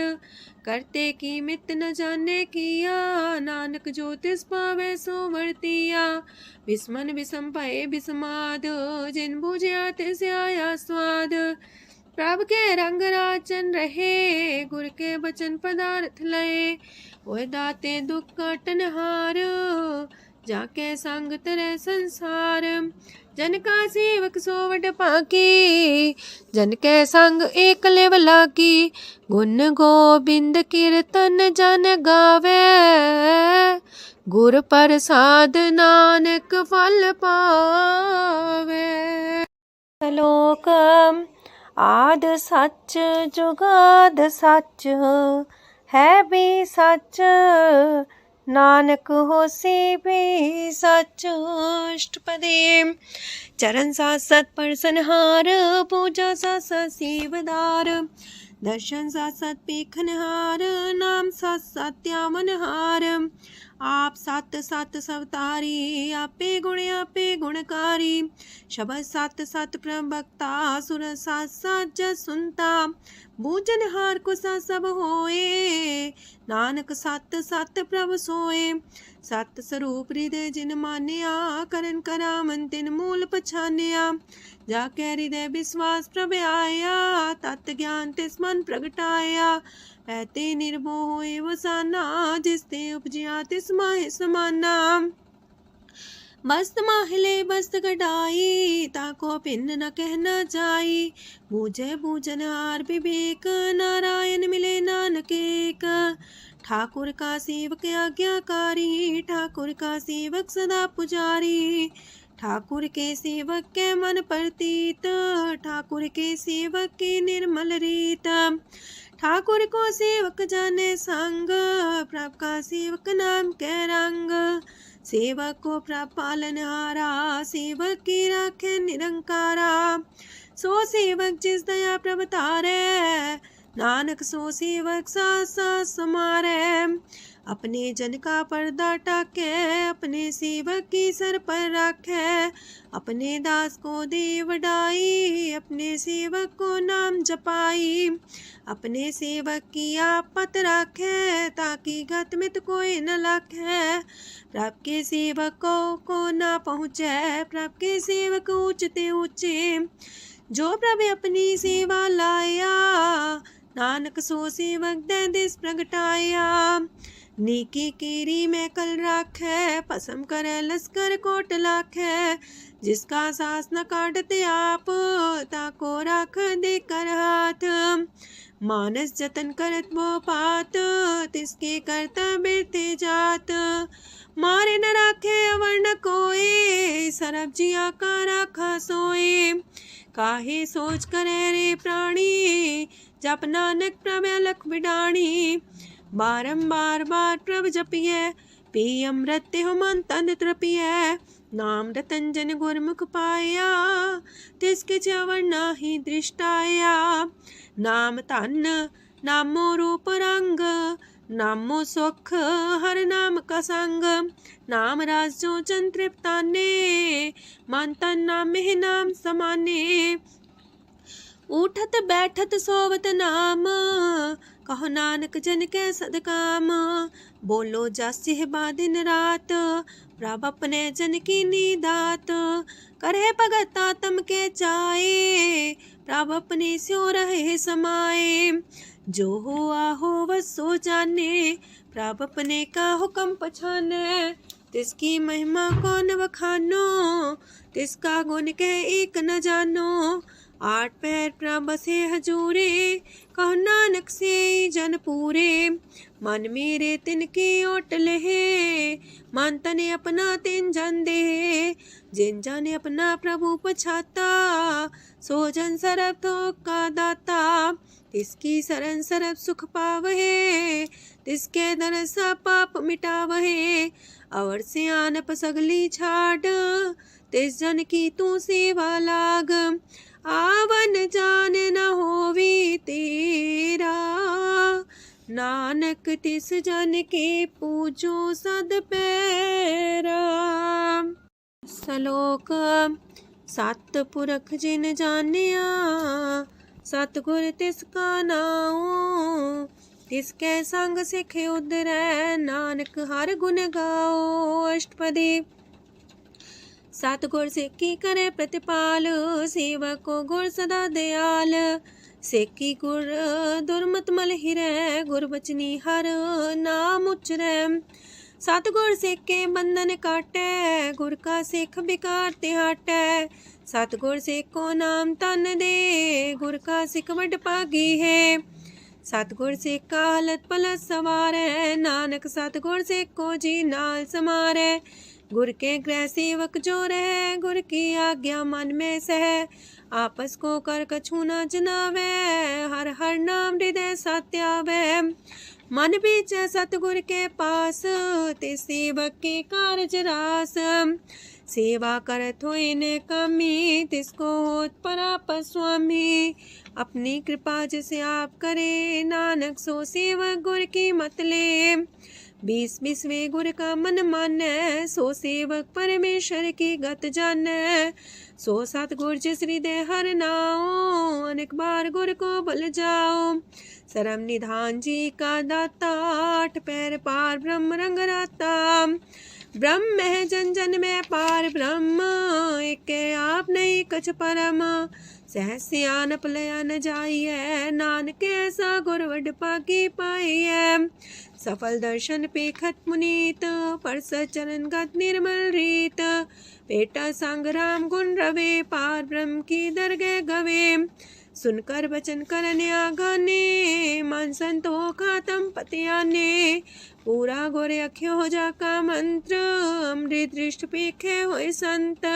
करते की मित न जाने किया, नानक जो तिस पावे सो वर्तिया। विस्मन विषम भये विषमाद, जिन बुझिया तिस आया स्वाद। प्रभ के रंग राचन रहे, गुर के बचन पदार्थ लये। ओए दाते दुख काटन हार, जाके संग तरे संसार। जन का सेवक सोवट पाकी, जन के संग एक लेवला की। गुण गोबिंद कीर्तन जन गावे, गुर प्रसाद नानक फल पावे। श्लोक आद सच जुगाद सच, है भी सच नानक होसी भी सच। अष्टपदी चरण साथ सत परसनहार, पूजा साथ साथ सेवदार। दर्शन साथ साथ पेखनहार, नाम साथ साथ त्यामनहार। आप सत सत सवतारी, आपे गुणकारी। शबद सत सत प्रवक्ता, सुर साथ साथ जस सुनता। बूझनहार को सा सब होए, नानक सत सत प्रभ सोए। सत स्वरूप हृदय जिन मानिया, करन करामन तिन मूल पछानिया। जाके हृदय विश्वास प्रभ आया, तत् ज्ञान तिस मन प्रगटाया। ऐते निर्भो होए वसाना, जिसते उपजिया तिस माहि समाना। बस्त माहिले बस्त कटाई, ताको भिन्न न कहना जाई। बूझे बूझनहार विवेक, नारायण मिले नानक एक। ठाकुर का सेवक आज्ञाकारी, ठाकुर का सेवक सदा पुजारी। ठाकुर के सेवक के मन प्रतीत, ठाकुर के सेवक की निर्मल रीत। ठाकुर को सेवक जाने संग, प्रभ का सेवक नाम के रंग। सेवक को प्रभ पालनहारा, सेवक की राखे निरंकारा। सो सेवक जिस दया प्रभ तारे, नानक सो सेवक साथ साथ समारे। अपने जन का पर्दा टाके, अपने सेवक की सर पर रखे। अपने दास को दे वडाई, अपने सेवक को नाम जपाई। अपने सेवक की आपत राखे, ताकि गत मित कोई न लखे। प्रभ के सेवकों को ना पहुँचे, प्रभ के सेवक ऊंचते ऊंचे। जो प्रभु अपनी सेवा लाया, नानक सो सेवक दे दिस प्रगटाया। नीकी कीरी में कल राखे, पसम करे लश्कर कोट लाखे। जिसका सास न काटते आप, ताको राख दे कर हाथ। मानस जतन करत वो पात, तिसके करता बिरते जात। मारे न राखे अवर न कोई, सरब जिया का राखा सोए। काहे सोच करे रे प्राणी, जप नानक प्रभ अलख बिडाणी। बारंबार बार प्रभ जपिए, पी अमृत हो मन तन तृपिए। नाम रतन जन गुरमुख पाया, तिसके च्यवर नाही दृष्टाया। नाम धन नामो रूप रंग, नामो सुख हर नाम का संग। नाम राज जो जन तृप्ताने, मन तन नाम ही नाम समाने। उठत बैठत सोवत नाम, कहो नानक जन के सदकाम। बोलो जासिह दिन रात, प्रभ अपने जन की नीदात। करे भगत आत्म के चाए, प्रभ अपने स्यो रहे समाए। जो हो आहो वसो जाने, प्रभ अपने का हुक्म पछाने। तिसकी महिमा कौन बखानो, तिसका गुण के एक न जानो। आठ पैर प्रभ बसे हजूरे, कहो नानक से जन पूरे। मन मेरे तिनके ओट लहे, मन तने अपना तिन जन दे। जिन जन अपना प्रभु पछाता, सो जन सरब थोक का दाता। तिसकी शरण सरब सुख पावहे, तिसके दरस पाप मिटावहे। अवर से आनप सगली छाड़, तिस जन की तू सेवा लाग। आवन जान न होवी तेरा, नानक तिस जन के पूजो सद पैरा। श्लोक सत पुरख जिन जानिया, सतगुर तिसका नाओ। तिसके संग सिख उदरै, नानक हर गुण गाओ। अष्टपदी सतगुर सिक्की करे प्रतिपाल, सेवक को गुर सदा दयाल। सेकी गुर दुर्मत मल हिरै, गुर बचनी हर नाम उचरै। सतगुर सिख के बंधन काटै, गुर का सिख बिकार ते हटै। सतगुर सिख को नाम तन दे, गुर का सिख वड भागी है। सतगुर सिख का हलत पलत सवारै, नानक सतगुर सिख को जी नाल समारै। गुर के गृह सेवक जो रह, गुर की आज्ञा मन में सह। आपस को कर कछु न जनावै, हर हर नाम हृदय सत्यावै। मन बीचै सतगुर के पास, ते सेवक के कारज रास। सेवा करत होए ने कामी, तिसको होत परापस स्वामी। अपनी कृपा जिसे आप करे, नानक सो सेवक गुर की मत ले। 20 गुर का मन मानै, सो सेवक परमेश्वर की गत जानै। सो सतगुर जिस हृदय हर नाओ, अनेक बार गुर को बल जाओ। सरम निधान जी का दाता, 8 पैर पार ब्रह्म रंग राता। ब्रह्म है जन जन में पार ब्रह्म, एक आप नहीं कछ परम। सहस सियानप लया न जाइए, नानक ऐसा गुर वड पागी पाइए। सफल दर्शन पेखत मुनीत, परसत चरण गत निर्मल रीत। पेटा संग राम गुण रवे, पार ब्रह्म की दरगह गवे। सुनकर बचन करन आगाने, मन संतोष खातम पतियाने। पूरा गोरे अख्यो हो जा का मंत्र, अमृत दृष्ट पेखे होए संत।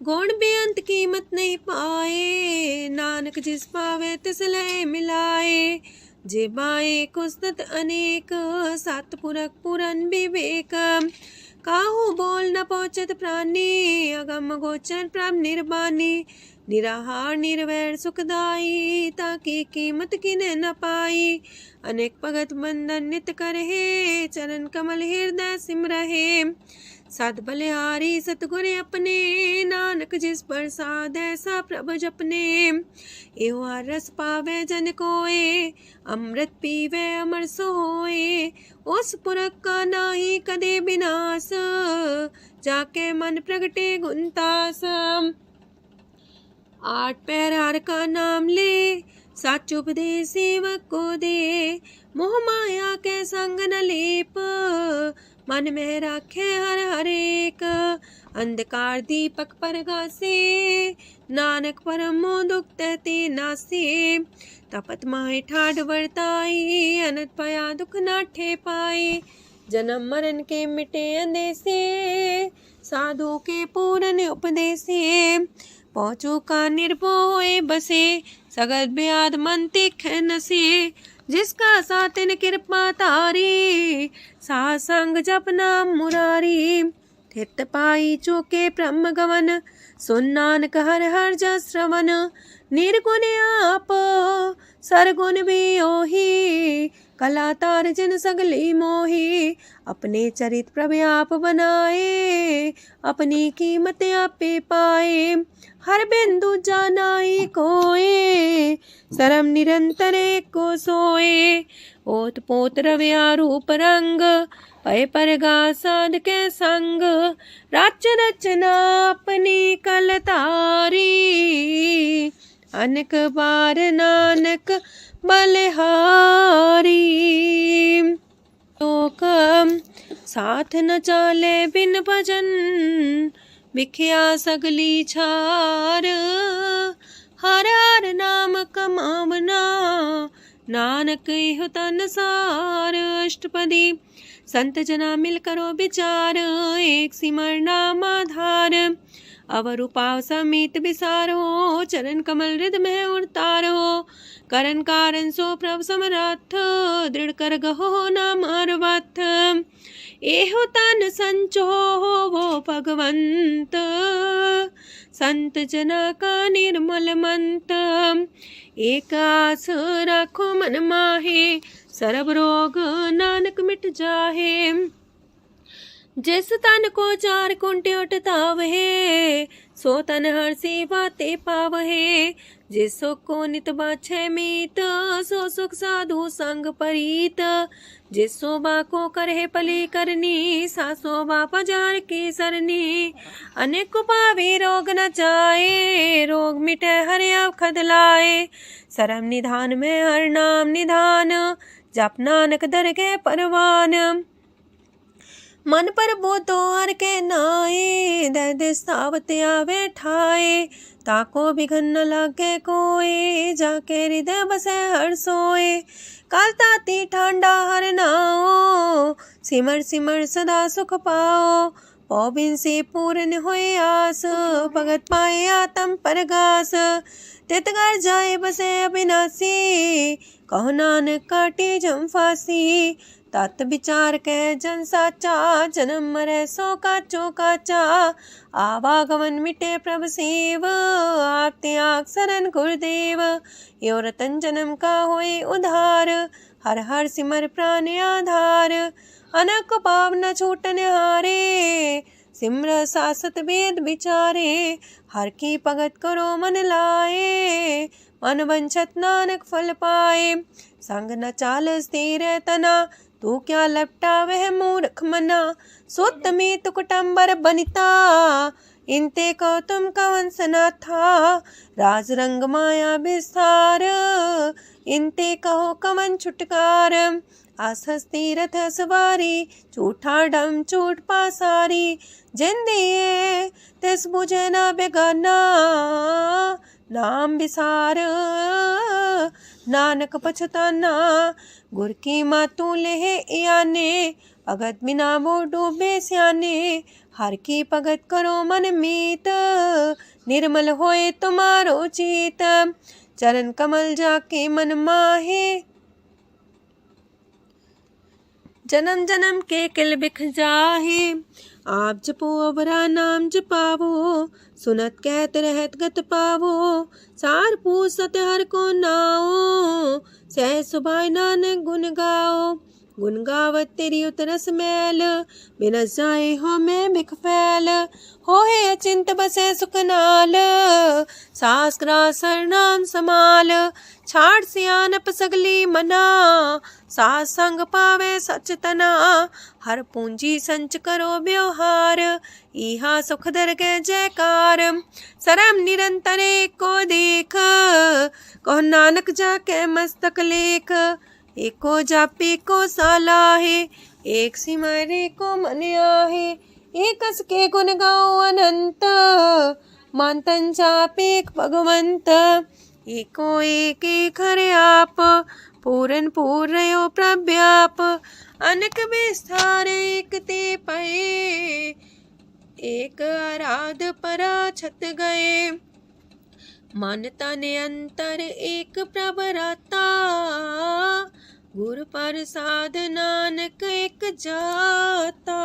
गुण बेअंत कीमत नहीं पाए, नानक जिस पावे तिस लय मिलाए। जे बाए कुसत अनेक, सतपुरख पुरन विवेक। काहू बोल न पहुँचत प्राणी, अगम गोचर प्रभ निर्बानी। निराहार निर्वैर सुखदाई, ताकि कीमत किने न पाई। अनेक भगत बंधन नित करहे, चरण कमल हृदय सिमरहे। सत बलिहारी सतगुर अपने, नानक जिस प्रसाद ऐसा प्रभु जपने। एहो हर रस पावे जन कोय, अमृत पीवे अमर सोए। उस पुरख का नाही कदे विनाश, जाके मन प्रगटे गुणतास। 8 पैर हर का नाम ले, सच उपदेश सेवक को दे। मोह माया के संग न लेप, मन में राखे हर हरेक। अंधकार दीपक परगासे, नानक परम मोह दुख तहते नासे। तपत माहे ठाड वर्ताई, अनंत पया दुख नाठे पाए। जन्म मरण के मिटे अंदेसे, साधु के पूरन उपदेसे। पहुँचो का निर्भय बसे, सगत ब्याद मन तीखे नसे। जिसका सातिन कृपा तारी, साध संग जप नाम मुरारी। थित पाई चूके ब्रह्म गवन, सुन नानक हर हर जस श्रवण। निर्गुण आप सरगुण भी ओही, कला तार जिन सगली मोही। अपने चरित प्रभु आप बनाए, अपनी कीमत आपे पाए। हर बिंदु जानाई कोय, सरम निरंतर को सोए। ओत पोत रव्या रूप रंग, पय परगा साध के संग। राच रचना अपनी कलतारी, अनक बार नानक बलिहारी। लोक साथ न चाले बिन भजन, बिख्या सगली छार। हर हर नाम कमावना, नानक इह तन सार। अष्टपदी संत जना मिल करो विचार, एक सिमर नाम आधार। अवर उपाव समीत विसारो, चरण कमल हृद में उतारो। करन कारण सो प्रभ समरथ, दृढ़ कर गहो नाम अर्वथ। एहो तन संचो वो भगवंत, संत जना का निर्मल मंत। एक आस राखो मन माहे, सरब रोग नानक मिट जाहे। जिस तन को 4 कुंटे उठतावहे, सो तन हर सेवा ते पावहे। जिस सुख को नित बाछे मीत, सो सुख साधु संग परीत। जिस शोभा को करहे पली करनी, सा शोभा पजार की सरनी। अनेक पावे रोग न जाए, रोग मिटे हर अवखद लाए। सरम निधान में हर नाम निधान, जप नानक दरगह परवान। मन पर बोतो हर के नाए, दर्द सावत आवे ठाए। ताको बिघन न लागे कोई, जाके हृदय बसे हर सोए। काल ताती ठांडा हर नाओ, सिमर सिमर सदा सुख पाओ। पौबिन से पूर्ण होए आस, भगत पाए आत्म परगास। तितगर जाए बसे अविनाशी, कहो नानक काटे जम फांसी। तत् विचार कह जन साचा, जन्म मरै सो काचो काचा। आवागमन मिटे प्रभ सेव, आप त्याग शरण गुरुदेव। यो रतन जन्म का होए उधार, हर हर सिमर प्राण आधार। अनक पाव न छूटन हारे, सिमर सासत वेद विचारे। हर की भगत करो मन लाए, मन वंछत नानक फल पाए। संग न चाल स्थिर तना, तू क्या लपटा वह मूर्ख मना। सुत में तु कुटुम्बर बनिता, इनते को तुम कवन सना था। राज रंग माया विस्तार, इनते कहो कवन छुटकार। आसस्ती रथ सवारी, झूठा डम झूठ पासारी। जिन दिए तिस बुझे न बेगाना, नाम विसार नानक पछताना। गुर की मातू लेहे इयाने, भगत बिना वो डूबे स्याने। हर की भगत करो मन मीत, निर्मल होए तुम्हारो चित। चरण कमल जाके मन माहे, जन्म जन्म के किल बिख जाहे। आप जपो अवरा नाम जपावो, सुनत कहत रहत गत पावो। सार पूछ सत हर को नाओ, सह सुभाय नानक गुन गाओ। गुन गावत तेरी उतरस मैल, बिनस जाए हो मैं बिख फैल। होए अचिंत बसे सुख नाल, सास ग्रास नाम समाल। छाड़ सियानप सगली मना, सास संग पावे सच तना। हर पूंजी संच करो व्यवहार, इहा सुख दर के जयकार। सरम निरंतर को देख, कहो नानक जाके मस्तक लेख। एको जापे को सालाहे, एक सिमरे को मन आहे। एक अस के गुण गाओ अनंत, मानतन जापे भगवंत। एको एक एक हरे आप, पूरन पूर्णयो प्रव्याप। अनक विस्तार एक ते पए, एक आराध परा छत गए। मन तन अंतर एक प्रभ राता, गुर प्रसाद नानक एक जाता।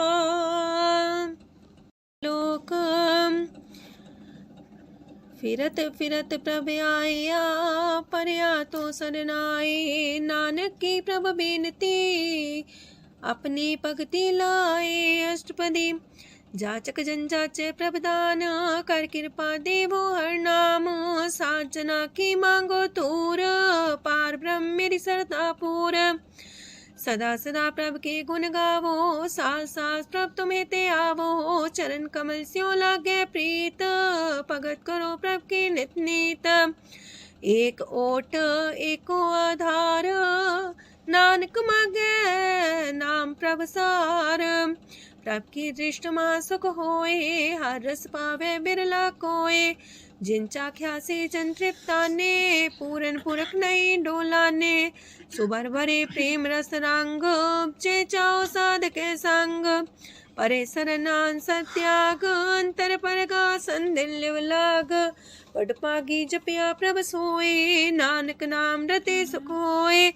लोक फिरत फिरत प्रभ आया, परया तो सरनाए। नानक की प्रभ बेनती, अपनी भगति लाए। अष्टपदी जाचक जन जाचे प्रभदान, कर कृपा देवो हर नाम। सात जना की मांगो तूर, पार ब्रह्म मेरी सरदा पूर। सदा सदा प्रभ के गुण गावो, सास सास प्रभ तुम्हें ते आवो। चरण कमल स्यो लागे प्रीत, भगत करो प्रभ के नित नीत। एक ओट एको आधार, नानक मागे नाम प्रभ सार। प्रभ की दृष्टि मां सुख होए, हर रस पावे बिरला कोय। जिन चाख्या से जन तृप्ताने, पूरन पुरख नहीं डोलाने। सुबर भरे प्रेम रस रंग, जे चाओ साध के संग। परे सरनान सत्याग, अंतर पर गासन दिल लाग। पट पागी जपिया प्रभ सोए, नानक नाम रते सुख होए।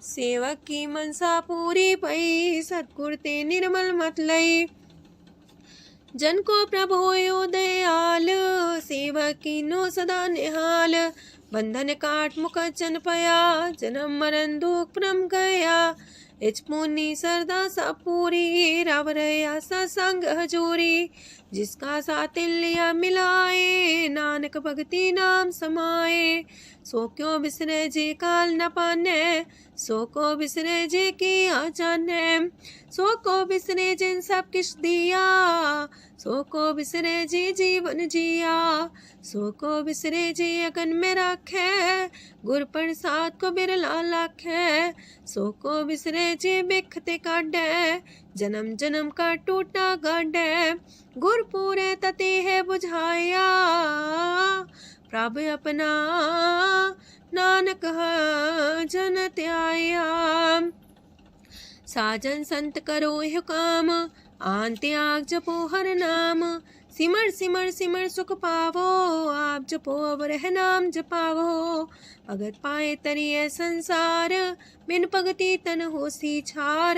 सेवक की मनसा पूरी पई, सतगुर ते निर्मल मत लई। जन को प्रभु होयो दयाल, सेवक की नो सदा निहाल। बंधन काट मुख चन पया, जन्म मरण दुख परम गया। इच पुनी सरदा सा पूरी, राव रया सत्संग हजूरी। जिसका सातिल्य मिलाए, नानक भगति नाम समाए। सो क्यों बिसरे जे काल न पाने, सो को बिसरे जे की आ जाने। सो को बिसरे जिन सब किछ दिया, सो को बिसरे जी जीवन जिया। सो को बिसरे जी अगन में राखे, गुर प्रसाद को बिरला लाखे। सो को बिसरे जे बिखते काढ़ै, जन्म जन्म का टूटा गाढ़ै, गुरपुरे तते है बुझाया, प्रभु अपना नानक जन त्याया। साजन संत करो यह काम, आन त्याग जपो हर नाम, सिमर सिमर सिमर सुख पावो, आप जपो अवर है नाम जपावो। भगत पाए तरिए संसार, बिन भगति तन होसी छार,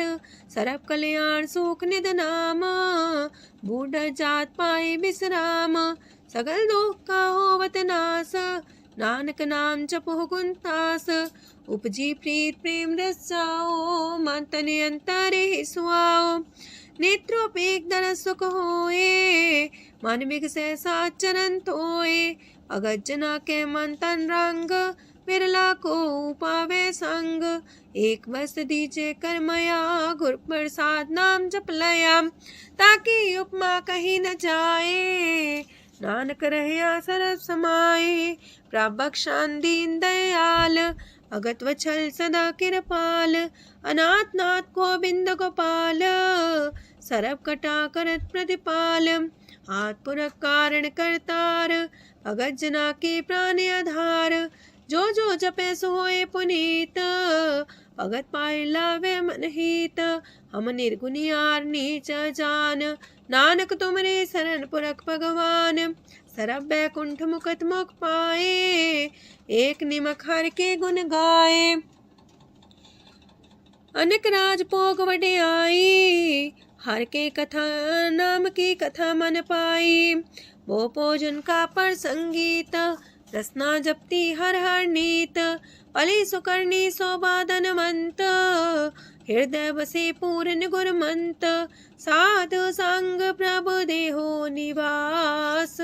सरब कल्याण सुख निध नाम, बूढ़ जात पाए बिसराम, सगल दुख का होवत नास, नानक नाम जपो गुणतास, उपजी प्रीत प्रेम रस जाओ, मन तन अंतर ही सुआओ, नेत्रोपेक दर सुख होए, मन बिगसे सात चरण तोए, अगत जना के मन तन रंग, बिरला को पावे संग, एक बस दीजे कर मया, गुर प्रसाद नाम जप लया, ताकि उपमा कहीं न जाए, नानक रहया सरस समाए, प्रभु बख्शान दीन दयाल, अगत वछल सदा कृपाल, अनाथ नाथ गोविंद गोपाल, सरब कटा करत प्रतिपाल, हाथ पुरख कारण करतार, भगत जना के प्राण आधार, जो जो जपे सो होए पुनीत, भगत पाए लावे मन हित, हम निर्गुनियार नीच जान, नानक तुमरे शरण पुरख भगवान, सरब बैकुंठ मुकत मुख पाए, एक निमक हर के गुण गाए, अनेक राज भोग वड्याई, हर के कथा नाम की कथा मन पाई, वो भोजन का पर संगीत, रसना जपती हर हर नीत, पली सुकर्णी शोभा धनवंत, हृदय बसे पूर्ण गुरमंत, साधु संग प्रभु देहो निवास,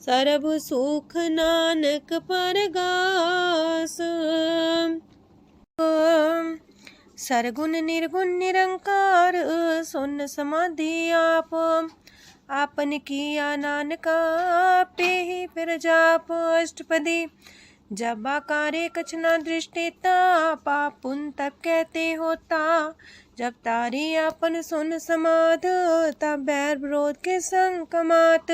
सरब सुख नानक परगास। सरगुण निर्गुण निरंकार, सुन समाधि आप, आपन किया नानका पे ही फिर जाप, अष्टपदी जब आकारे कछना दृष्टिता, पाप पुन तब कहते होता, जब तारी आपन सुन समाध, तब बैर विरोध के संग कमात,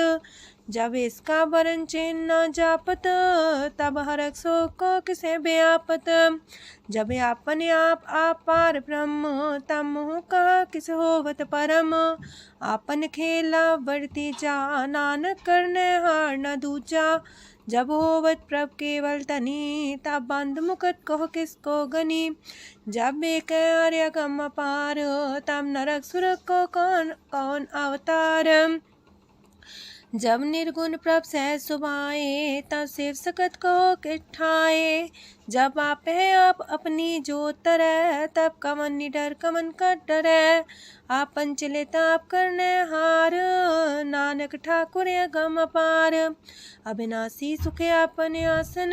जब इसका वरण चिन्ह न जापत, तब हरक सो को किसे व्यापत, जब आपने आप पार ब्रह्म, तब मोह का किस होवत परम, आपन खेला बढ़ती जा, नानक करने हार न दूजा, जब होवत प्रभ केवल तनी, तब बंद मुकट कहो किसको गनी, जब एक आर्य गम पार, तब नरक सुरक को कौन कौन अवतार, जब निर्गुण प्रभ सहज सुभाए, तब शिव सकत को किठाए, जब आप है आप अपनी जो तरह, तब कमन निडर कमन का डरै, आपन चले ताप करने हार, नानक ठाकुर गम अपार, अविनाशी सुख आपन आसन,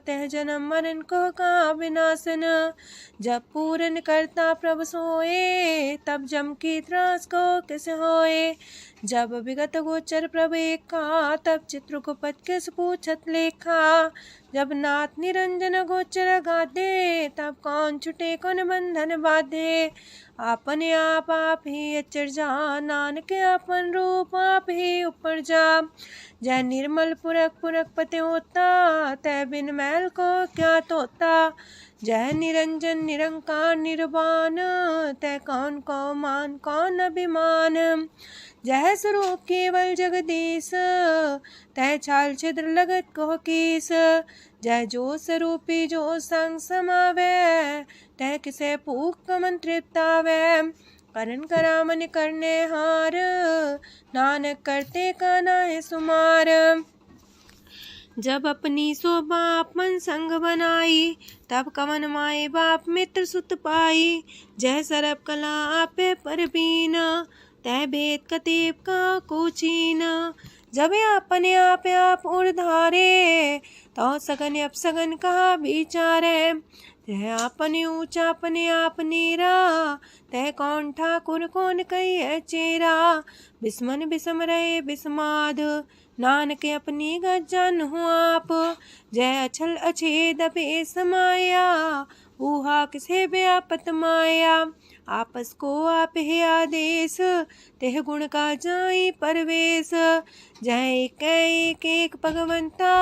तह जन्म मरण को का विनाशन, जब पूरन करता प्रभु सोए, तब जम की त्रास को किस होए, जब विगत गोचर प्रभु एका, तब चित्रगुप्त किस पूछत लेखा, जब नाथ निरंजन गोचर गाधे, तब कौन छुटे कौन बंधन बाधे, आपने आप ही अचर जा, नानक आपन रूप आप ही ऊपर जा, जय निर्मल पुरख पुरख पते होता, तय बिन मैल को क्या तोता, जय निरंजन निरंकार निर्वाण, तय कौन को मान कौन अभिमान, जय स्वरूप केवल जगदीश, तय छाल छिद्र लगत को कीस, जय जो स्वरूपी जो संग समावे, तय किसे पूक कमन तृप्तावे, करण करामन करने हार, नानक करते का नाय सुमार, जब अपनी शोभा आपन संग बनाई, तब कवन माए बाप मित्र सुत पाई, जय सरब कला आपे परबीन, तय भेद कतीब का कोचीन, जब अपने आप उड़धारे, तो सगन अपसगन कहा विचारे, तय अपने ऊंचा अपने आप नीरा, तय कौन ठाकुर कौन कही चेरा, बिस्मन बिसम रहे बिस्माद, नानक अपनी गजन हो आप, जय अछल अछेद पे समाया, ऊहा किसे व्यापत माया, आपस को आप है आदेश, तेह गुण का जाई परवेश। जय एक एक भगवंता,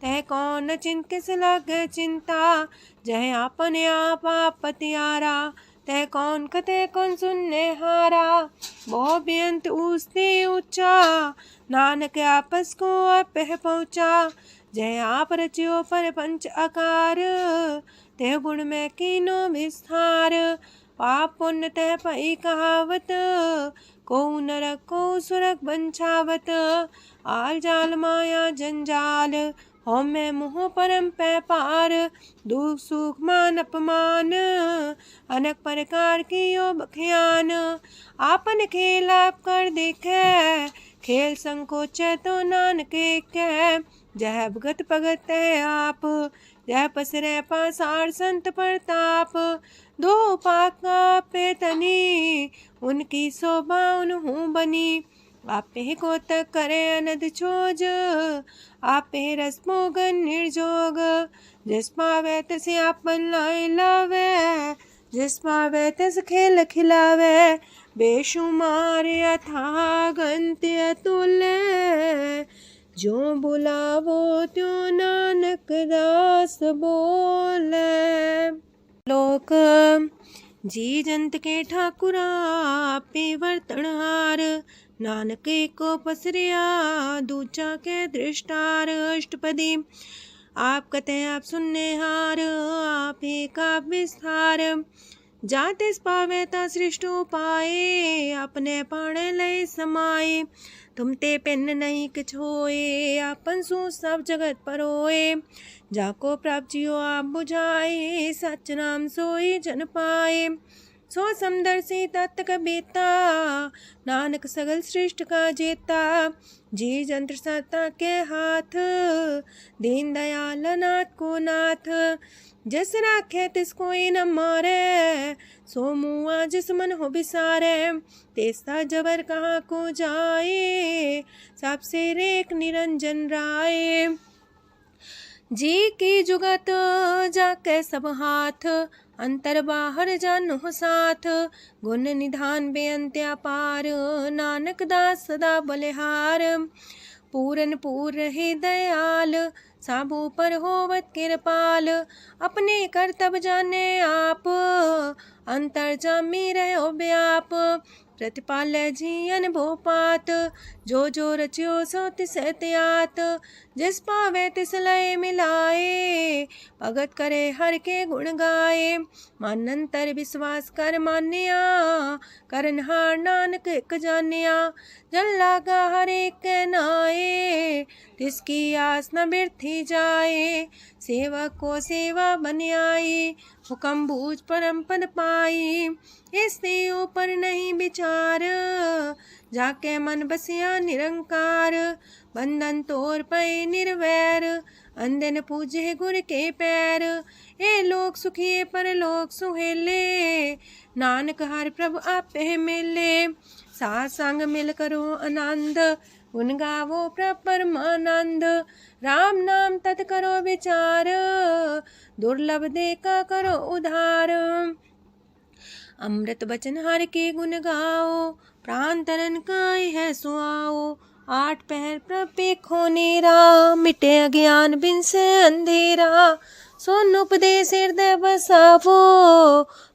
तह कौन चिंत किस लग चिंता। जय आपने आप पतियारा, तह कौन कते कौन सुनने हारा। बहु बेअंत ऊसते ऊंचा, नानक आपस को आप पहुँचा। जय आप रचियो पर पंच आकार, तह गुण में कीनो विस्तार। पाप पुण्य तह पई कहावत, को नरक को सुरग बंछावत। आल जाल माया जंजाल, हो मैं मुँह परम पै पार। दुख सुख मान अपमान, अनेक प्रकार की यो बखियान। आपन खेल आप कर देखे, खेल संकोच तो नानक कह। जह भगत भगत है आप, जह पसरे पासार संत प्रताप। दो पाका पे तनी, उनकी शोभा उन्हू बनी। आपे को तक करे अनद छोज, आपे रस मोगन निर्जोग। जिस पावे तिस आपन लाई लावे, जिस पावे तिस खेल खिलावे। बेशुमार अथाह गंत अतुल्य, जो बुलावो त्यों नानक दास बोले। लोक जी जंत के ठाकुरा, आपे वर्तनहार। नानक को पसरिया, दूजा के दृष्टार। अष्टपदी आप कते आप सुनने हार, आप का विस्तार। जातिस पावे ता सृष्टो पाए, अपने पाणे लय समाए। तुम ते पिन नहीं किछ होए, आपन सु सब जगत परोए। जाको प्राप्त जियो आप बुझाए, सच नाम सोई जन पाए। सो समदर्शी तत्त कबीता, नानक सगल सृष्ट का जेता। जी जंत्र सत्ता के हाथ, दीन दयाल नाथ को नाथ। जिस राखे तिस कोई न मारे, सो मुआ जिस मन हो बिसारे। तेस्ता जबर कहाँ को जाए, सबसे रेख निरंजन राय। जी की जुगत जाके सब हाथ, अंतर बाहर जानो साथ। गुण निधान बेअंत अपार, नानक दास सदा बलिहार। पूरन पूर रहे दयाल, साबू पर होवत कृपाल। अपने कर्तव्य जाने आप, अंतर जामी रहो व्याप। प्रतिपाल जी अनुभव पात, जो रचियो सो तिस त्यात। जिस पावे तिस लय मिलाए, भगत करे हर के गुण गाए। मानंतर विश्वास कर मान्या, करनहार नानक एक जान्या। जल लागा हर एक नाए, तिसकी आस न बिरथी जाए। सेवक को सेवा बन आई, हुक्म बूझ परम पद पाई। इससे ऊपर नहीं विचार, जाके मन बसिया निरंकार। बंधन तोड़ पे निर्वैर, अंधन पूजे गुर के पैर। ए लोक सुखिए पर लोक सुहेले, नानक हर प्रभु आपे मिले। साथ संग मिल करो आनंद, गुण गावो प्रभु परमानंद। राम नाम तत् करो विचार, दुर्लभ देखा करो उधार। अमृत बचन हर के गुण गाओ, प्राण तरन काय है सुआओ। आठ पहर प्रभु देखो नेरा, मिटे अज्ञान बिन से अंधेरा। सोन उपदेश हृदय बसावो,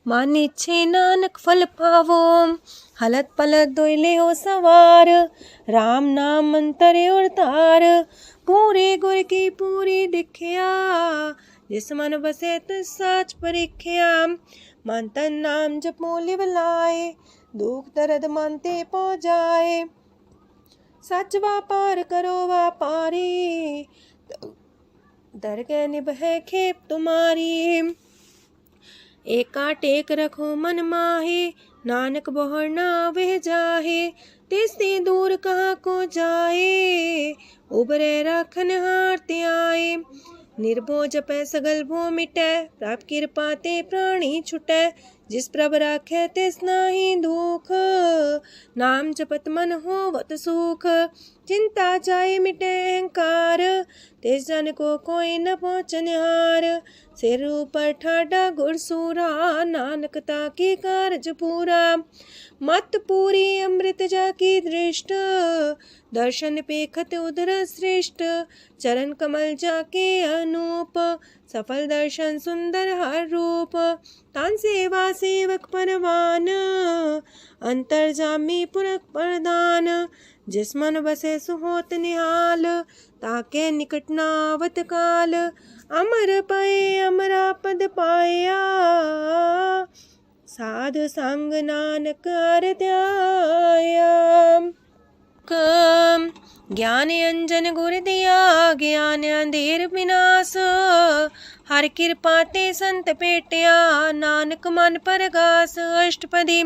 मान इच्छे नानक फल पावो। हलत पलत दोइले हो सवार, राम नाम मंत्र और तार। पूरे गुर की पूरी दिखिया, जिस मन बसे तिस साच परिख्या। मन तन नाम जपो लिव लाए, दुख दर्द मानते पो जाए। सच व्यापार करो व्यापारी, दरगह निभे खेप तुम्हारी। एका टेक रखो मन माहे, नानक बहुर ना वह जाहे। तिससे दूर कहाँ को जाए, उबरे रखन हार त्याए। निर्भो जपै सगल भो मिटै, प्रभ कृपा ते प्राणी छुटै। जिस प्रभ राखै तिस नाही दुख, नाम जपत मन होवत सुख। चिंता जाए मिटे अहंकार, तिस जन को कोई न पहुँचनिहार। सिर ऊपर ठाडा गुरसूरा, नानक ताकी कारज पूरा। मत पूरी अमृत जाकी दृष्ट, दर्शन पेखत उदर श्रेष्ठ। चरण कमल जाके अनूप, सफल दर्शन सुंदर हर रूप। तान सेवा सेवक परवान, अंतर जामी पुरख प्रधान। जिस मन बसे सुहोत निहाल, ताके निकट नावत काल। अमर पाए अमरा पद पाया, साध संग नानक हर ध्याया। ज्ञान अंजन गुर दिया, ज्ञान अंधेर विनाश। हर कृपा ते संत पेटिया, नानक मन परगास। अष्टपदी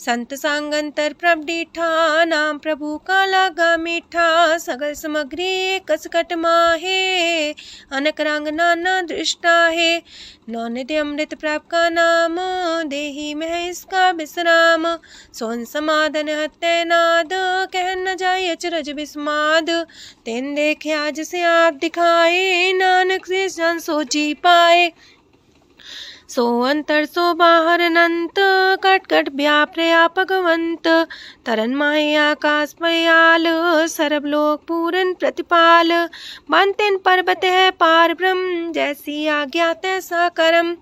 संत सांगंतर प्रभ डीठा, नाम प्रभु का लागा मीठा। सगल सामग्री कसकट माहे, अनक रंग नाना दृष्टा है। नौनिधि अमृत प्रभ का नाम, देही में इसका विश्राम। सोन समाधन हत्ते नाद, कह न जाय अचरज विस्माद। तेन देखे आज से आप दिखाए, नानक से जन सो जी पाए। सो अंतर सो बाहर अनंत, कट कट व्याप रया भगवंत। तरन माहे आकाश पयाल, सरब लोक पूरन प्रतिपाल। बनतेन पर्वत है पार ब्रह्म, जैसी आज्ञा तैसा करम।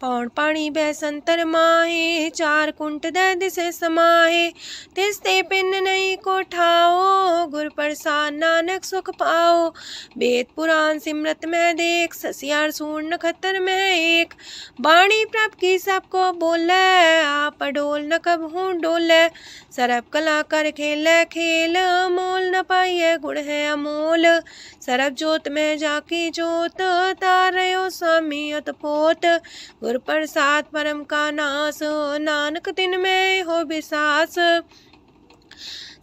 पौन पाणी बह संतर माहे, चार कुंट दह दिसे समाहे। तिसते पिन नहीं को ठाओ, गुर प्रसाद नानक सुख पाओ। वेद पुराण सिमरत में देख, ससियार सूर्ण नखतर में एक। वाणी प्रभ की सबको बोले, आप डोल न कबहू डोले। सरब कला कर खेले खेल, मोल न पाइए गुण है अमोल। सरब जोत में जाकी जोत, तारयो स्वामी अतपोत। गुर प्रसाद परम का नास, नानक तिन में हो विसास।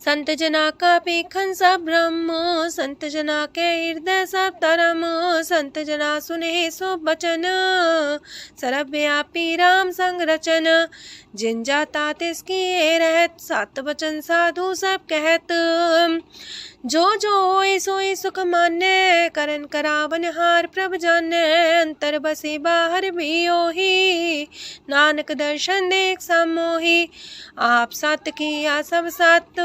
संत जना का पेखन सब ब्रह्म, संत जना के हृदय सब तरम। संत जना सुने सो बचन, सरब व्यापी राम संग रचन। जिन जाता तिसकी रहत, सात वचन साधु सब कहत। जो जो होए सोए सुख माने, करन करावन हार प्रभ जाने। अंतर बसे बाहर भी ओही, नानक दर्शन देख समोही। आप सत किया सब सत,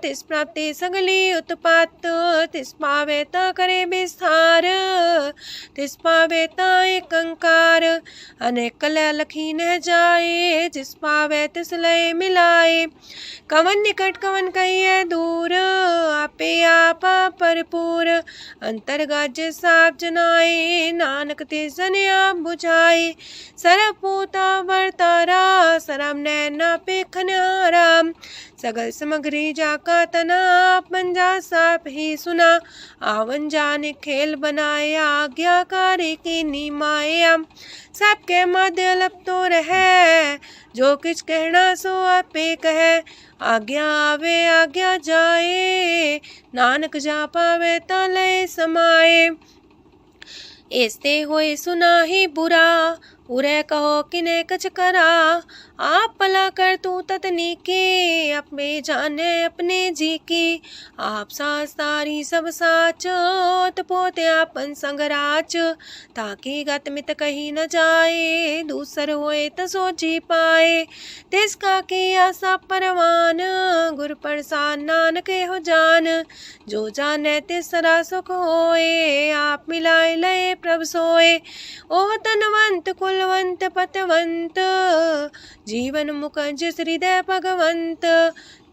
तिस प्राप्ति सगली उत्पात। तिस पावे ता करे विस्तार, तिस पावे ता एक अंकार। अनेक कलय लखी न जाए, जिस पावे तिस लय मिलाए। कवन निकट कवन कहिए दूर, आपे आपा भरपूर। अंतर्गत साप जनाए, नानक तिस जन आप बुझाए। सरब पूता वर्तारा, सरम नैना पेखन आराम। सगल सामग्री जाका तना, पंजा साप ही सुना। आवन जाने खेल बनाया, आज्ञाकारी की निमाया। सबके मध्य लप तो रहे, जो किछ कहना सो आपे कहे। आज्ञा आवे आज्ञा जाए, नानक जा पावे ता लय समाए। ऐसते होए सुना ही बुरा, उरे कहो किने कछ करा। आप भला कर तू ततनी के, अपने जाने अपने जी की। आप सास तारी सब साच, पोते आपन संग राच। ताकि गत मित कही न जाए, दूसर होए त सोची पाए। तिसका किया सब परवान, गुर प्रसाद नानक हो जान। जो जाने तिसरा सुख होए, आप मिलाए लय प्रभ सोए। ओह तनवंत कुलवंत पतवंत, जीवन मुकज हृदय भगवंत।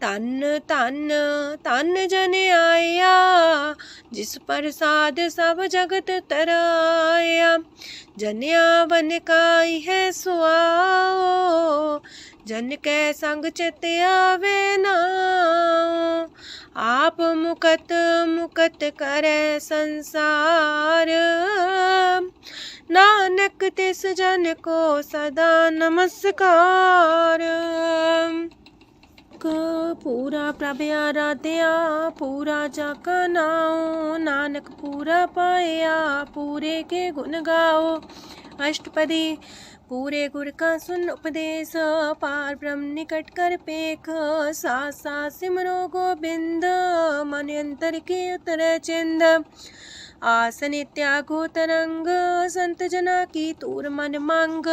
तन तन तन जन आया, जिस प्रसाद सब जगत तराया। जन्या बन काई है सुआओ, जन के संग चित आवे नाओ। आप मुकत मुकत करे संसार, नानक तिस जन को सदा नमस्कार। पूरा प्रभ आराध्या, पूरा जाका नाओ। नानक पूरा पाया, पूरे के गुण गाओ। अष्टपदी पूरे गुर का सुन उपदेश, पार ब्रह्म निकट कर पेख। साथ साथ सिमरो गोबिंद, मन अंतर के उतर चिंद। आसन त्यागो तरंग, संत जना की तूर मन मांग।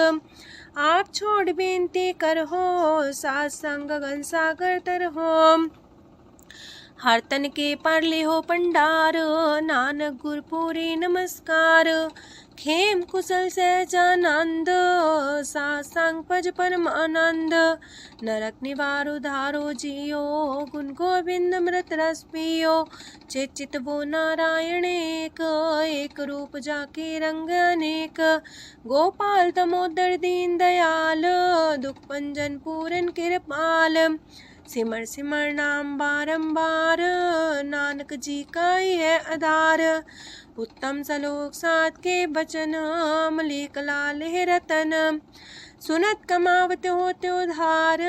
आप छोड़ बेनती कर हो, सात संग गगन सागर तर हो। हर तन के पर ले हो पंडार, नानक गुरपुरी नमस्कार। खेम कुशल सहजानंद, सासंग पज परमानंद। नरक निवार उधारो जियो, गुण गोविंद मृत रस पियो। चित वो नारायण एक, एक रूप जाके रंग अनेक। गोपाल दामोदर दीन दयाल, दुख पंजन पूरन कृपाल। सिमर सिमर नाम बारंबार, नानक जी का ही है आधार। उत्तम सलोक साध के बचन, मलिक लाल है रतन। सुनत कमावत होते उधार,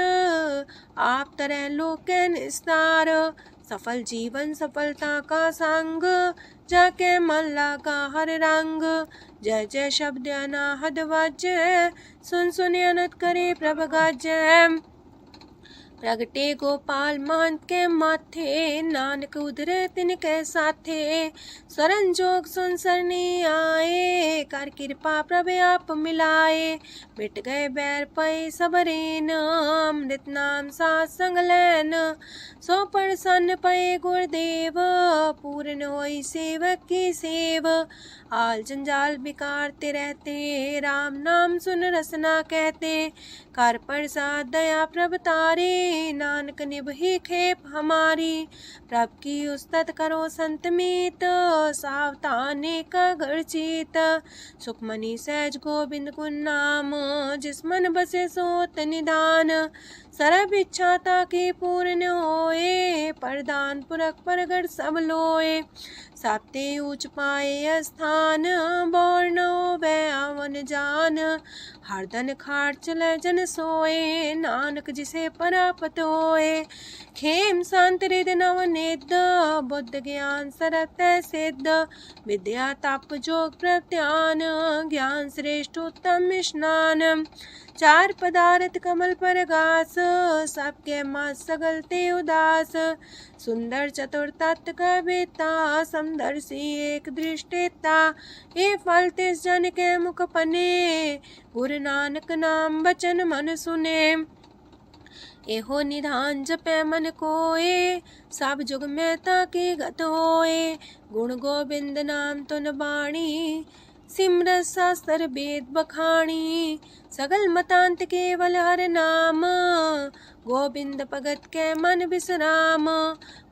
आप तरह लोक निस्तार। सफल जीवन सफलता का संग, जाके मन लगा हर रंग। जय जय शब्द अनाहद वाजय, सुन सुन अनत करे प्रभ गाजय। प्रगटे गोपाल महंत के माथे, नानक उधरे तिनके साथे। शरण जोग सुन सरनी आए, कर कृपा प्रभ आप मिलाए। मिट गए बैर पै सबरेन, अमृत नाम साथ संग लैन। सो प्रसन्न पै गुरुदेव, पूर्ण होई सेवक की सेव। आल जंजाल बिकारते रहते, राम नाम सुन रसना कहते। कर प्रसाद दया प्रभ तारे, नानक निभही खेप हमारी। प्रभ की उस्तत करो संत मीत, सावधाने का घर चीत। सुखमणि सहज गोविंद गुण नाम, जिस मन बसे सोत निधान। सर्व इच्छा ताकी पूर्ण होए, प्रदान पुरख परगट सब लोए। साते ऊंच पाए स्थान, बोर न होवे आवन जान। हरदन खाट चले जन सोए, नानक जिसे परापत होए। खेम शांत हृदय नवनिध, बुद्ध ज्ञान सरत सिद्ध। विद्या तप जोग प्रत्यान, ज्ञान श्रेष्ठ उत्तम स्नान। चार पदार्थ कमल पर घास, सबके मास सगलते उदास। सुंदर चतुर तत्व का बेता, समदर्शी एक दृष्टिता। ये फल तिस जन के मुख पने, गुरु नानक नाम बचन मन सुने। एहो निधान जपै मन कोए, सब जुग में ताकी गत होए। गुण गोविंद नाम तुन बाणी, सिमरत शास्त्र वेद बखाणी। सगल मतांत केवल हर नाम, गोविंद भगत के मन विश्राम।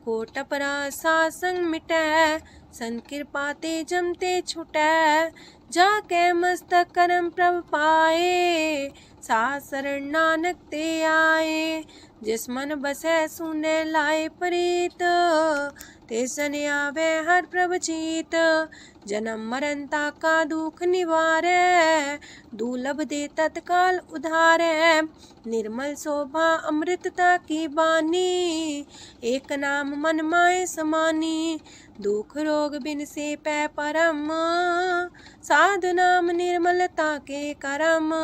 कोट अपराध सात संग मिटै, संत कृपा ते जमते छुटै। जाके मस्तक करम प्रभ पाए, साथ शरण नानक ते आए। जिस मन बसै सुने लाए प्रीत, तिस जन आवे हर प्रभ चीत। जन्म मरण ताका दुख निवारै, दुर्लभ दे तत्काल उधारै। निर्मल शोभा अमृतता की बानी, एक नाम मन माए समानी। दुख रोग बिन से पै परम, साधु नाम निर्मलता के करम।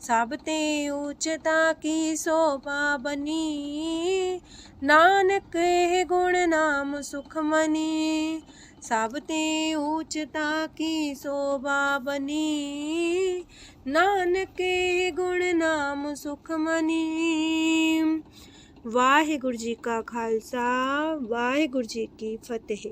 सब ते ऊंचता की शोभा बनी, नानक है गुण नाम सुखमनी। सब ते ऊंचता की शोभा बनी, नानक है गुण नाम सुखमनी। वाहिगुरु जी का खालसा, वाहिगुरु जी की फतेह।